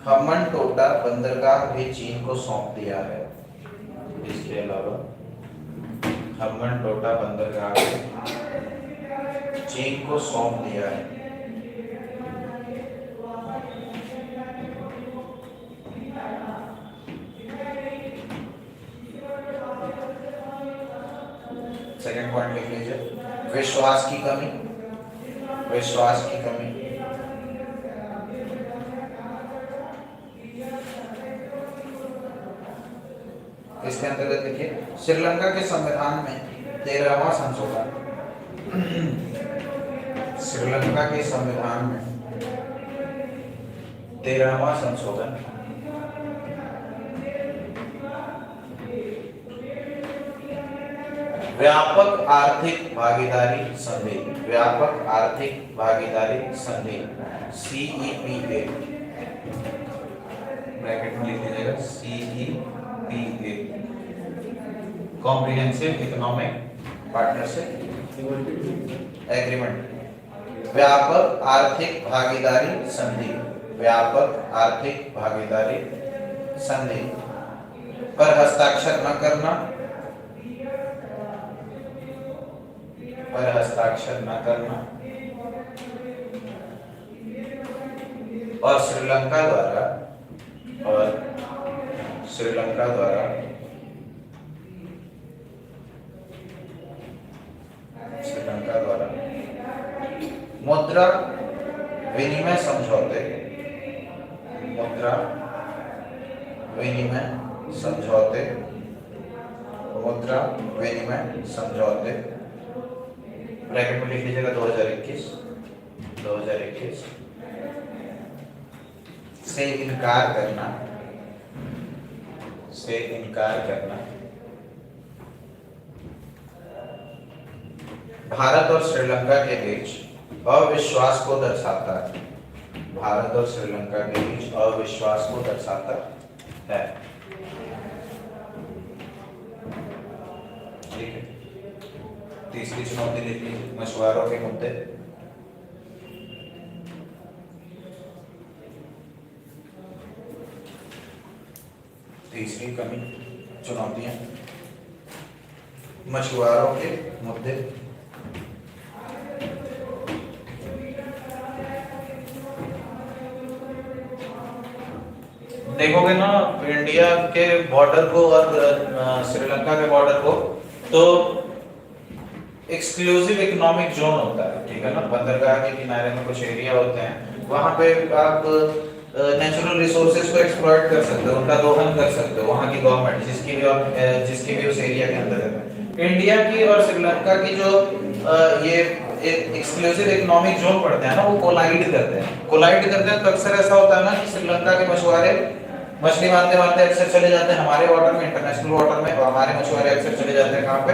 हमनटोटा बंदरगाह भी चीन को सौंप दिया है। इसके अलावा हमनटोटा बंदरगाह भी चीन को सौंप दिया है। सेकंड पॉइंट लिख लीजिए, विश्वास की कमी। विश्वास की कमी, इसके अंतर्गत देखिए श्रीलंका के संविधान में 13वां संशोधन, श्रीलंका के संविधान में 13वां संशोधन व्यापक आर्थिक भागीदारी संधि, व्यापक आर्थिक भागीदारी संधि CEPA, ब्रैकेट में लिख लीजिएगा CEPA, comprehensive economic partnership agreement, व्यापक आर्थिक भागीदारी संधि, व्यापक आर्थिक भागीदारी संधि पर हस्ताक्षर न करना, पर हस्ताक्षर न करना और श्रीलंका द्वारा, और श्रीलंका द्वारा मुद्रा विनिमय समझौते, मुद्रा विनिमय समझौते, मुद्रा विनिमय समझौते, ब्रैकेट में लिख लीजिएगा 2021 से इनकार करना, से इनकार करना भारत और श्रीलंका के बीच अविश्वास को दर्शाता है, भारत और श्रीलंका के बीच अविश्वास को दर्शाता है। ठीक है, तीसरी चुनौती लिख लीजिए, मछुआरों के मुद्दे। तीसरी कमी चुनौतियां, मछुआरों के मुद्दे। देखोगे ना इंडिया के बॉर्डर को और श्रीलंका के बॉर्डर को, तो एक्सक्लूसिव इकोनॉमिक जोन होता है, ठीक है ना। बंदरगाह के किनारे में कुछ एरिया होते हैं, वहां पे आप नेचुरल रिसोर्सेज को एक्सप्लॉइट कर सकते हो, उनका दोहन कर सकते हो, वहां की गवर्नमेंट जिसकी भी उस एरिया के अंदर है। इंडिया की और श्रीलंका की जो ये एक्सक्लूसिव इकोनॉमिक जोन पड़ते हैं ना, वो कोलाइड करते हैं। तो अक्सर ऐसा होता है ना कि श्रीलंका के मछुआरे मछली मारते मारते अक्सर चले जाते हैं हमारे वाटर में, इंटरनेशनल वाटर में, और हमारे मछुआरे अक्सर चले जाते हैं कहाँ पे,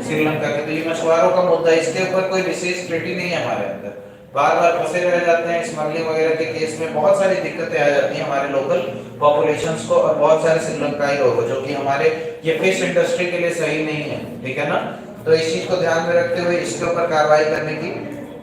श्रीलंका के। तो ये मछुआरों का मुद्दा, इसके ऊपर कोई विशेष ट्रीटी नहीं है हमारे अंदर, बार बार फंसे रह जाते हैं। स्मगलिंग वगैरह के केस में बहुत सारी दिक्कतें आ जाती हैं हमारे लोकल पॉपुलेशंस को और बहुत सारे श्रीलंकाई लोगों को, जो कि हमारे ये फिश इंडस्ट्री के लिए सही नहीं है, ठीक है ना। तो इस चीज को ध्यान में रखते हुए इसके ऊपर कार्रवाई करने की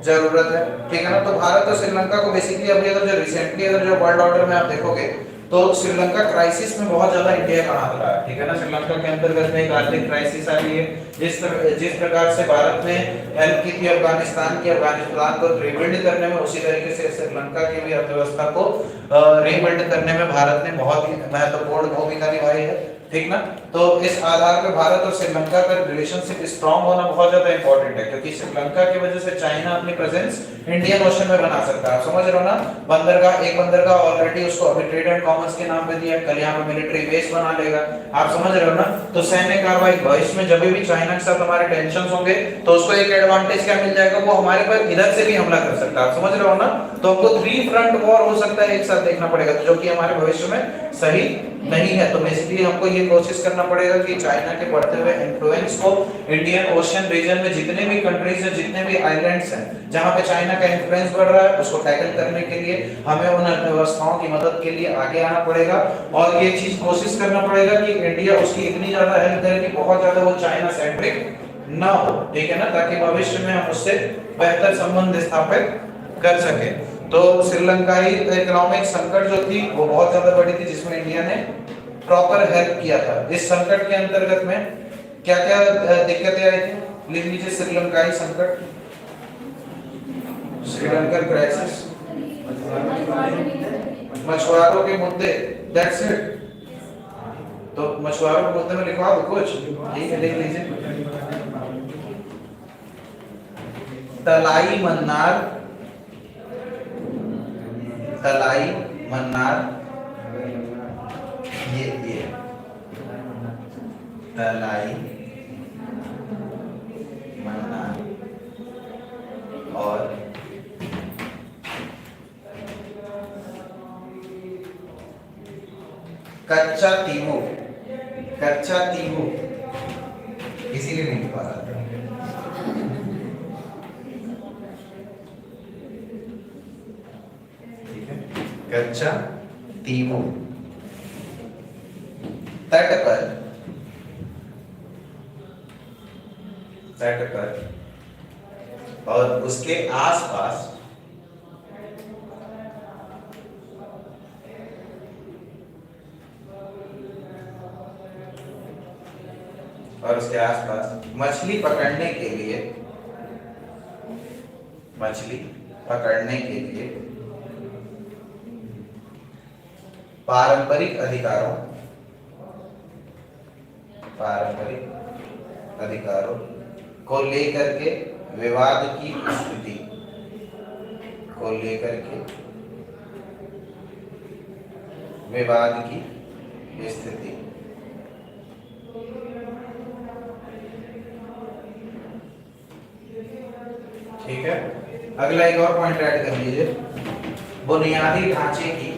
जरूरत है, ठीक है ना। तो भारत और श्रीलंका को बेसिकली अभी अगर जो रिसेंटली अगर जो वर्ल्ड ऑर्डर में आप देखोगे तो श्रीलंका क्राइसिस में बहुत ज्यादा इंडिया का हाथ रहा है, ठीक है ना। श्रीलंका के अंतर्गत में एक आर्थिक क्राइसिस आ रही है, जिस प्रकार से भारत ने हेल्प की थी अफगानिस्तान को रिबिल्ड करने में, उसी तरीके से श्रीलंका की भी अर्थव्यवस्था को रिबिल्ड करने में भारत ने बहुत ही महत्वपूर्ण भूमिका निभाई है, ठीक ना। तो इस आधार पर भारत और श्रीलंका का रिलेशनशिप स्ट्रांग होना बहुत ज्यादा इंपॉर्टेंट है, क्योंकि श्रीलंका की वजह से चाइना अपनी प्रेजेंस इंडियन ओशन में बना सकता है। आप समझ रहे हो ना, एक बंदरगाह ऑलरेडी उसको अभी ट्रेड एंड कॉमर्स के नाम पे दिया, कल यहाँ पे मिलिट्री बेस बना लेगा, आप समझ रहे हो ना। तो सैन्य कार्रवाई भविष्य में जब भी चाइना के साथ हमारे टेंशन होंगे तो उसको एक एडवांटेज क्या मिल जाएगा, वो हमारे पर इधर से भी हमला कर सकता है, आप समझ रहे हो ना। तो हमको 3 फ्रंट वॉर हो सकता है एक साथ देखना पड़ेगा, जो कि हमारे भविष्य में सही नहीं है। तो बेसिकली हमको ये कोशिश करना पड़ेगा कि चाइना के बढ़ते हुए इन्फ्लुएंस को इंडियन ओशन रीजन में जितने भी कंट्रीज हैं, जितने भी आइलैंड्स हैं जहां पे चाइना का इन्फ्लुएंस बढ़ रहा है, उसको टैकल करने के लिए हमें उन अर्थव्यवस्थाओं की मदद के लिए आगे आना पड़ेगा। और ये चीज कोशिश करना पड़ेगा कि इंडिया उसकी इतनी ज्यादा हेल्प करे कि बहुत ज्यादा वो चाइना सेंट्रिक ना हो, ठीक है ना, ताकि भविष्य में हम उससे बेहतर संबंध स्थापित कर सके। तो श्रीलंकाई इकोनॉमिक संकट जो थी वो बहुत ज्यादा बड़ी थी, जिसमें इंडिया ने प्रॉपर हेल्प किया था। इस संकट के अंतर्गत में क्या क्या दिक्कतें आई थी, लिख लीजिए। श्रीलंकाई संकट, श्रीलंकन क्राइसिस, मछुआरों के मुद्दे, दैट्स इट। तो मछुआरों के मुद्दे में लिखवा दो कुछ, ठीक है, लिख लीजिए। तलाई मन्नार तलाई मन्नार, ये तलाई मन्नार और कच्चा तीमू, कच्चा तीमू इसीलिए नहीं पा रहा था। ठीक है, कच्चा तीमू तट पर और उसके आसपास मछली पकड़ने के लिए पारंपरिक अधिकारों को लेकर के विवाद की स्थिति ठीक है। अगला एक और पॉइंट ऐड कर लीजिए, बुनियादी ढांचे की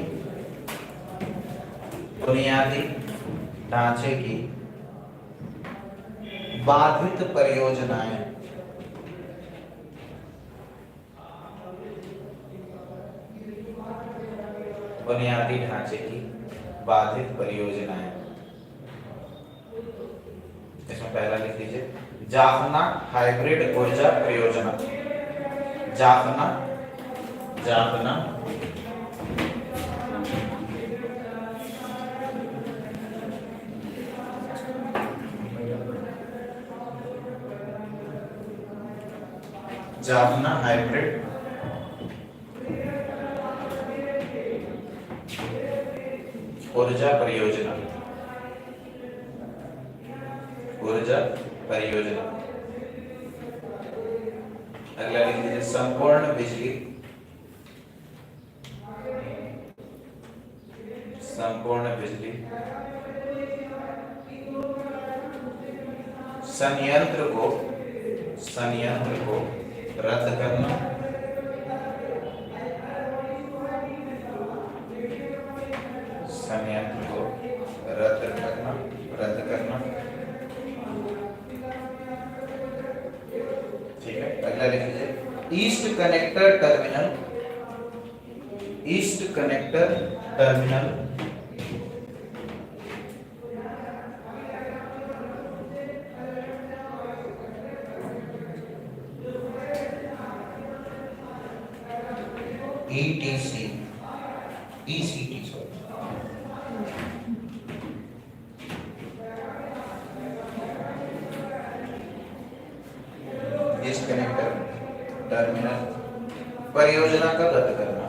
बाधित परियोजनाएं, बुनियादी ढांचे की बाधित परियोजनाएं। इसमें पहला लिख लीजिए जाफना हाइब्रिड ऊर्जा परियोजना, जाफना हाइब्रिड ऊर्जा परियोजना, अगला लिख लीजिए संपूर्ण बिजली संयंत्र को रद्द करना, ठीक है। अगला लिख लीजिए east connector terminal ECT east connector terminal परियोजना का रद्द करना।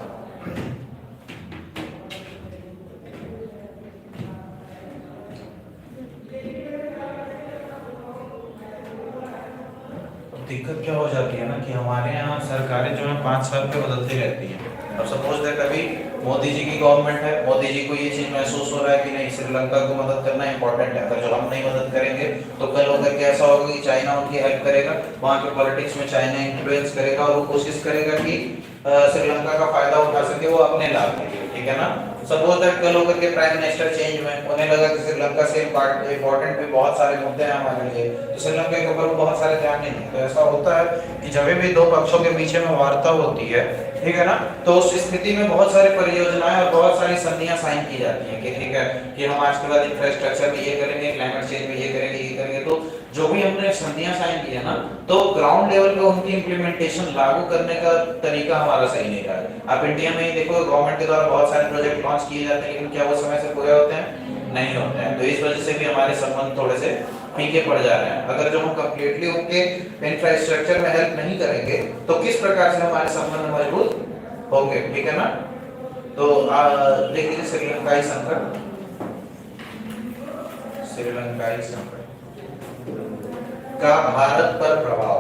दिक्कत क्या हो जाती है ना कि हमारे यहाँ सरकारें जो है 5 साल पे बदलती रहती हैं। अब सपोज दैट अभी मोदी जी की गवर्नमेंट है, मोदी जी को ये चीज महसूस हो रहा है कि नहीं श्रीलंका को मदद करना इंपॉर्टेंट है, अगर जो हम नहीं मदद करेंगे तो कल होकर के ऐसा होगा कि चाइना उनकी हेल्प करेगा, वहाँ के पॉलिटिक्स में चाइना इन्फ्लुएंस करेगा और वो कोशिश करेगा कि श्रीलंका का फायदा उठा सके वो अपने लाभ के लिए, ठीक है ना। सपोज दैट कल होकर के प्राइम मिनिस्टर चेंज हुए, उन्हें लगा कि श्रीलंका से इंपॉर्टेंट भी बहुत सारे मुद्दे हैं हमारे लिए, तो श्रीलंका के ऊपर बहुत सारे ध्यान नहीं है। तो ऐसा होता है कि जब भी दो पक्षों के बीच में वार्ता होती है, ठीक है ना, तो उस स्थिति में बहुत सारी परियोजनाएं और बहुत सारी संधियां साइन की जाती हैं कि ठीक है कि हम आज के बाद इंफ्रास्ट्रक्चर में ये करेंगे, क्लाइमेट चेंज में ये करेंगे। तो जो भी हमने संधियां साइन की है ना, तो ग्राउंड लेवल पे उनकी इंप्लीमेंटेशन लागू करने का तरीका हमारा सही नहीं रहा है। आप इंडिया में ही देखो, गवर्नमेंट के द्वारा बहुत सारे प्रोजेक्ट लॉन्च किए जाते हैं, लेकिन क्या वो समय से पूरे होते हैं? नहीं होते हैं। तो इस वजह से भी हमारे संबंध थोड़े से फीके पड़ जा रहे हैं। अगर जो हम कंप्लीटली उनके इंफ्रास्ट्रक्चर में हेल्प नहीं करेंगे तो किस प्रकार से हमारे संबंध मजबूत होंगे, ठीक है ना। तो देख लीजिए श्रीलंकाई संकट का भारत पर प्रभाव,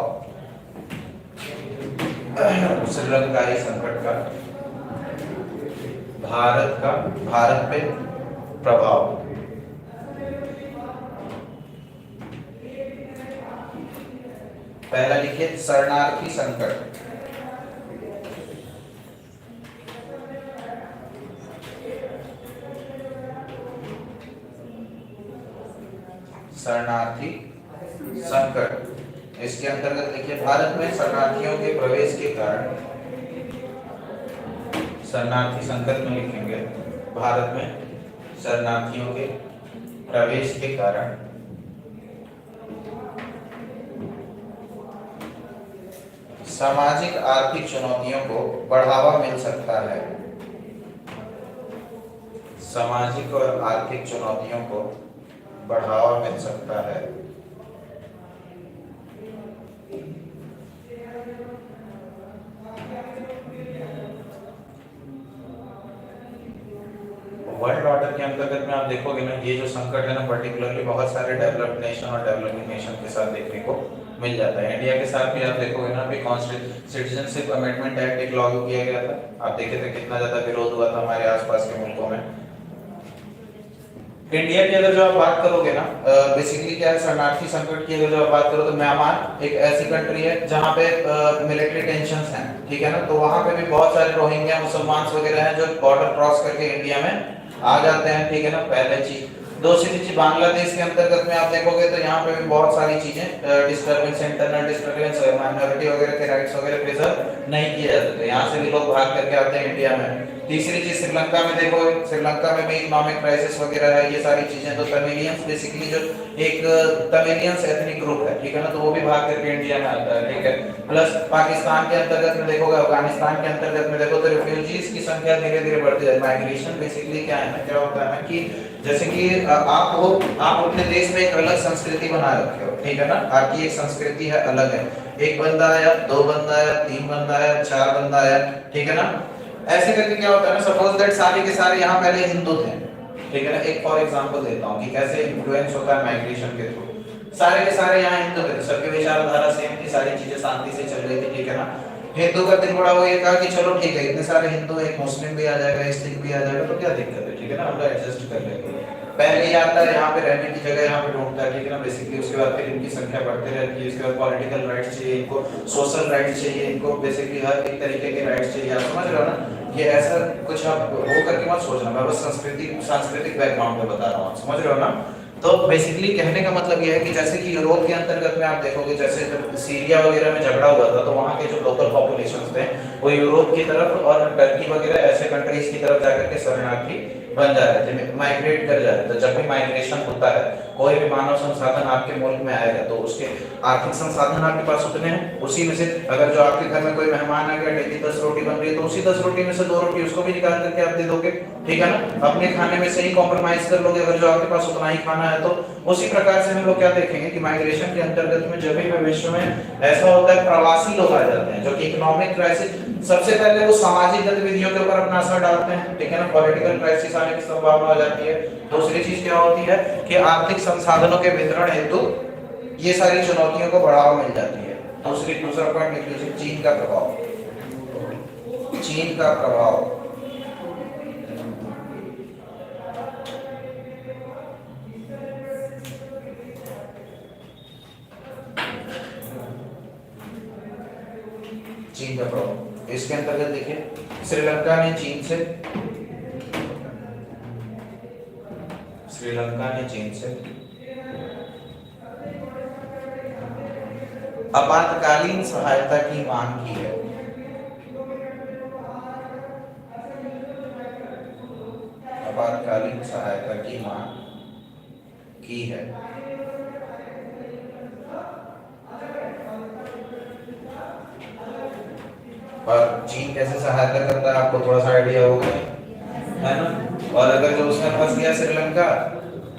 श्रीलंकाई संकट का भारत पे प्रभाव। पहला लिखिए शरणार्थी संकट। शरणार्थी संकट, इसके अंतर्गत देखिए भारत में शरणार्थियों के प्रवेश के कारण, शरणार्थी संकट में लिखेंगे भारत में शरणार्थियों के प्रवेश के कारण सामाजिक आर्थिक चुनौतियों को बढ़ावा मिल सकता है। सामाजिक और आर्थिक चुनौतियों को बढ़ावा मिल सकता है। वर्ल्ड ऑर्डर के अंतर्गत में आप देखोगे ना, ये जो संकट है ना पर्टिकुलरली बहुत सारे डेवलप्ड नेशन और डेवलपिंग नेशन के साथ देखने को मिल जाता है। इंडिया के साथ भी आप देखोगे ना, अभी सिटीजनशिप अमेंडमेंट एक्ट एक लागू किया गया था, आप देखे थे कितना ज्यादा विरोध हुआ था हमारे आसपास के मुल्कों में। इंडिया की अगर जो आप बात करोगे ना, बेसिकली क्या है, शरणार्थी संकट की अगर जो आप बात करो तो म्यांमार एक ऐसी कंट्री है जहाँ पे मिलिट्री टेंशंस हैं, ठीक है ना, तो वहाँ पे भी बहुत सारे रोहिंग्या मुसलमान वगैरह हैं जो बॉर्डर क्रॉस करके इंडिया में आ जाते हैं, ठीक है ना, पहले चीज। दूसरी चीज बांग्लादेश के अंतर्गत में आप देखोगे तो यहाँ पे भी बहुत सारी चीजें डिस्टर्बेंस, इंटरनल डिस्टर्बेंस, माइनॉरिटी वगैरह के राइट्स वगैरह प्रिजर्व नहीं किए जाते, तो यहाँ से भी लोग भाग करके आते हैं इंडिया में। तीसरी चीज श्रीलंका में देखो, श्रीलंका में भी इकोनॉमिक क्राइसिस वगैरह है, ये सारी चीजें, तो तमिलियंस बेसिकली जो एक तमिलियंस एथनिक ग्रुप है, ठीक है ना, तो वो भी भाग करके इंडिया में आता है, ठीक है। प्लस पाकिस्तान के अंतर्गत में देखोगे, अफगानिस्तान के अंतर्गत में देखो तो रिफ्यूजीज की संख्या धीरे धीरे बढ़ती है। माइग्रेशन बेसिकली क्या है ना, क्या होता है कि जैसे कि आप अपने देश में एक अलग संस्कृति बना रखे हो, ठीक है ना, आपकी एक संस्कृति है, अलग है, एक बंदा आया, दो बंदा आया, तीन बंदा आया, चार बंदा आया, ठीक है ना, ऐसे करके क्या होता है ना, सपोज दैट सारे के सारे यहाँ पहले हिंदू थे, ठीक है ना, एक फॉर एग्जांपल देता हूँ कि कैसे इन्फ्लुएंस होता है माइग्रेशन के थ्रू। सारे के सारे यहाँ हिंदू थे, सबकी विचारधारा सेम थी, सारी चीजें शांति से चल रही थी, ठीक है ना। हिंदू का दिन बड़ा, वो ये कहा कि चलो ठीक है, इतने सारे हिंदू, एक मुस्लिम भी आ जाएगा, एक सिख भी आ जाएगा, तो क्या दिक्कत है, ठीक है ना, हम लोग एडजस्ट कर लेंगे। पहले ये आता है यहाँ पे रहने की जगह यहाँ पे ढूंढता है, ठीक है ना, बेसिकली उसके बाद फिर इनकी संख्या बढ़ती रहती है, उसके बाद पॉलिटिकल राइट्स चाहिए इनको, सोशल राइट्स चाहिए इनको, बेसिकली हर एक तरीके के राइट्स चाहिए, आप समझ रहे हो ना। ये ऐसा कुछ आप वो करके मत सोचना, मैं बस सांस्कृतिक बैकग्राउंड में बता रहा हूँ, समझ रहे हो ना। तो बेसिकली कहने का मतलब ये है कि जैसे कि यूरोप के अंतर्गत में आप देखोगे, जैसे जब सीरिया वगैरह में झगड़ा हुआ था तो वहाँ के जो लोकल पॉपुलेशन थे वो यूरोप की तरफ और टर्की वगैरह ऐसे कंट्रीज की तरफ जाकर के शरणार्थी बन जा रहे थे, माइग्रेट कर जा रहे थे। तो जब भी माइग्रेशन होता है, कोई भी मानव संसाधन आपके मुल्क में आएगा तो उसके आर्थिक संसाधन आपके पास उतने हैं, उसी में से अगर जो आपके घर में कोई मेहमान आ गया, डेली 10 रोटी बन रही है, तो उसी 10 रोटी में से 2 रोटी उसको भी निकाल करके आप दे दोगे, ठीक है ना, अपने खाने में से ही कॉम्प्रोमाइज कर लोगे अगर जो आपके पास उतना ही खाना है तो। उसी प्रकार से हम लोग क्या देखेंगे कि माइग्रेशन के अंतर्गत में जब भी विश्व में ऐसा होता है, प्रवासी लोग आ जाते हैं जो कि इकोनॉमिक क्राइसिस, सबसे पहले वो सामाजिक गतिविधियों के ऊपर अपना असर डालते हैं, ठीक है ना, पॉलिटिकल क्राइसिस आने की संभावना हो जाती है। दूसरी चीज क्या होती है कि आर्थिक संसाधनों के वितरण हेतु ये सारी चुनौतियों को बढ़ावा मिल जाती है। दूसरा पॉइंट लिख लीजिए, चीन का प्रभाव। चीन का प्रभाव, चीन का प्रभाव, इसके अंतर्गत देखिए श्रीलंका ने चीन से आपातकालीन सहायता की मांग की है। आपातकालीन सहायता की मांग की है। और चीन कैसे सहायता करता है आपको थोड़ा सा आइडिया होगा, है ना। और अगर जो उसमें फंस गया श्रीलंका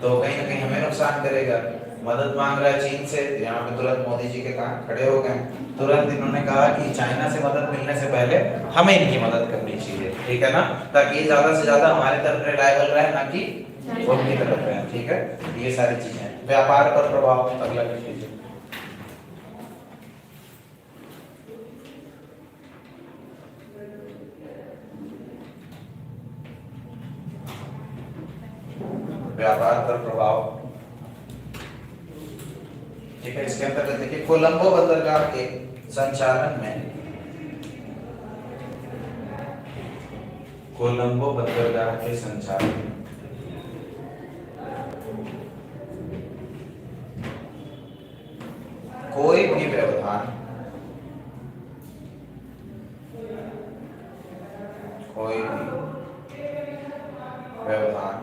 तो कहीं ना कहीं हमें नुकसान करेगा। मदद मांग रहा है चीन से, यहाँ पे तुरंत मोदी जी के काम खड़े हो गए, तुरंत इन्होंने कहा कि चाइना से मदद मिलने से पहले हमें इनकी मदद करनी चाहिए, ठीक है ना, ताकि ज्यादा से ज्यादा हमारे तरफ रिलायबल रहे, ना कि उनकी तरफ रहे, ठीक है। ये सारी चीजें, व्यापार पर प्रभाव, अगला लिख लीजिए। व्यापार पर प्रभाव। ठीक है, इसके अंतर्गत देखिए कोलंबो बंदरगाह के संचालन में, कोलंबो बंदरगाह के संचालन में कोई भी व्यवधान, कोई भी व्यवधान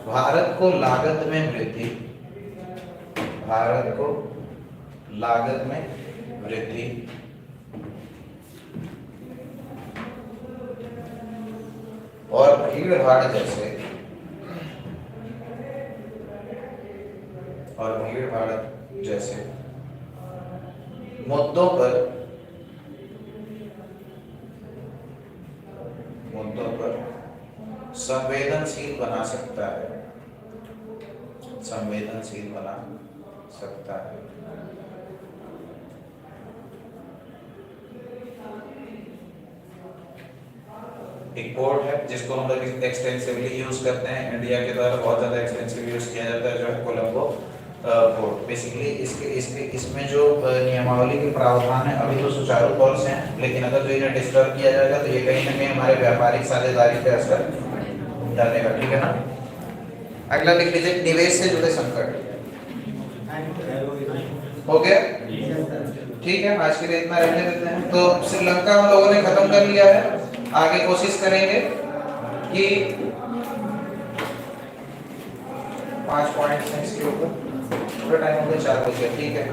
भारत को लागत में वृद्धि, भारत को लागत में वृद्धि और भीड़ भाड़ जैसे, और भीड़ भाड़ जैसे मुद्दों पर संवेदनशील बना सकता है, संवेदनशील बना सकता है। एक पोर्ट है जिसको हम लोग एक्सटेंसिवली यूज करते हैं, इंडिया के द्वारा बहुत ज्यादा एक्सटेंसिव यूज किया जाता है, जो है कोलंबो पोर्ट। बेसिकली इसमें जो नियमावली के प्रावधान है अभी तो सुचारू तौर से हैं, लेकिन अगर जो इन्हें डिस्टर्ब किया जाएगा तो ये कहीं ना कहीं हमारे व्यापारिक साझेदारी पे असर डालेगा। ठीक है ना। अगला लिख लीजिए निवेश से जुड़े संकट। हो गया, ठीक है, आज के लिए इतना रहने देते हैं। तो श्रीलंका हम लोगों ने खत्म कर लिया है, आगे कोशिश करेंगे कि 5 पॉइंट्स हैं इसके ऊपर, पूरा टाइम हो गया 4 बजे। ठीक है,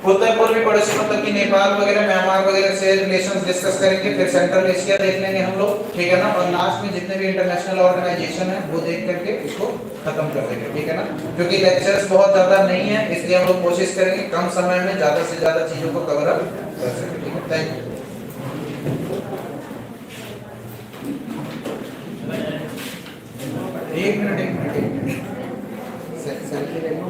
उत्तर पूर्वी पड़ोसी मतलब कि नेपाल वगैरह, म्यांमार वगैरह से रिलेशंस डिस्कस करेंगे, फिर सेंट्रल एशिया देख लेंगे हम लोग। ठीक है ना, और लास्ट में जितने भी इंटरनेशनल ऑर्गेनाइजेशन है वो देख करके इसको खत्म कर देंगे। ठीक है ना, क्योंकि लेक्चर्स बहुत ज्यादा नहीं है इसलिए हम लोग कोशिश करेंगे कम समय में ज्यादा से ज्यादा चीजों को कवर अप कर सके। ठीक है, थैंक यू। एक मिनट सेल्फी ले लो।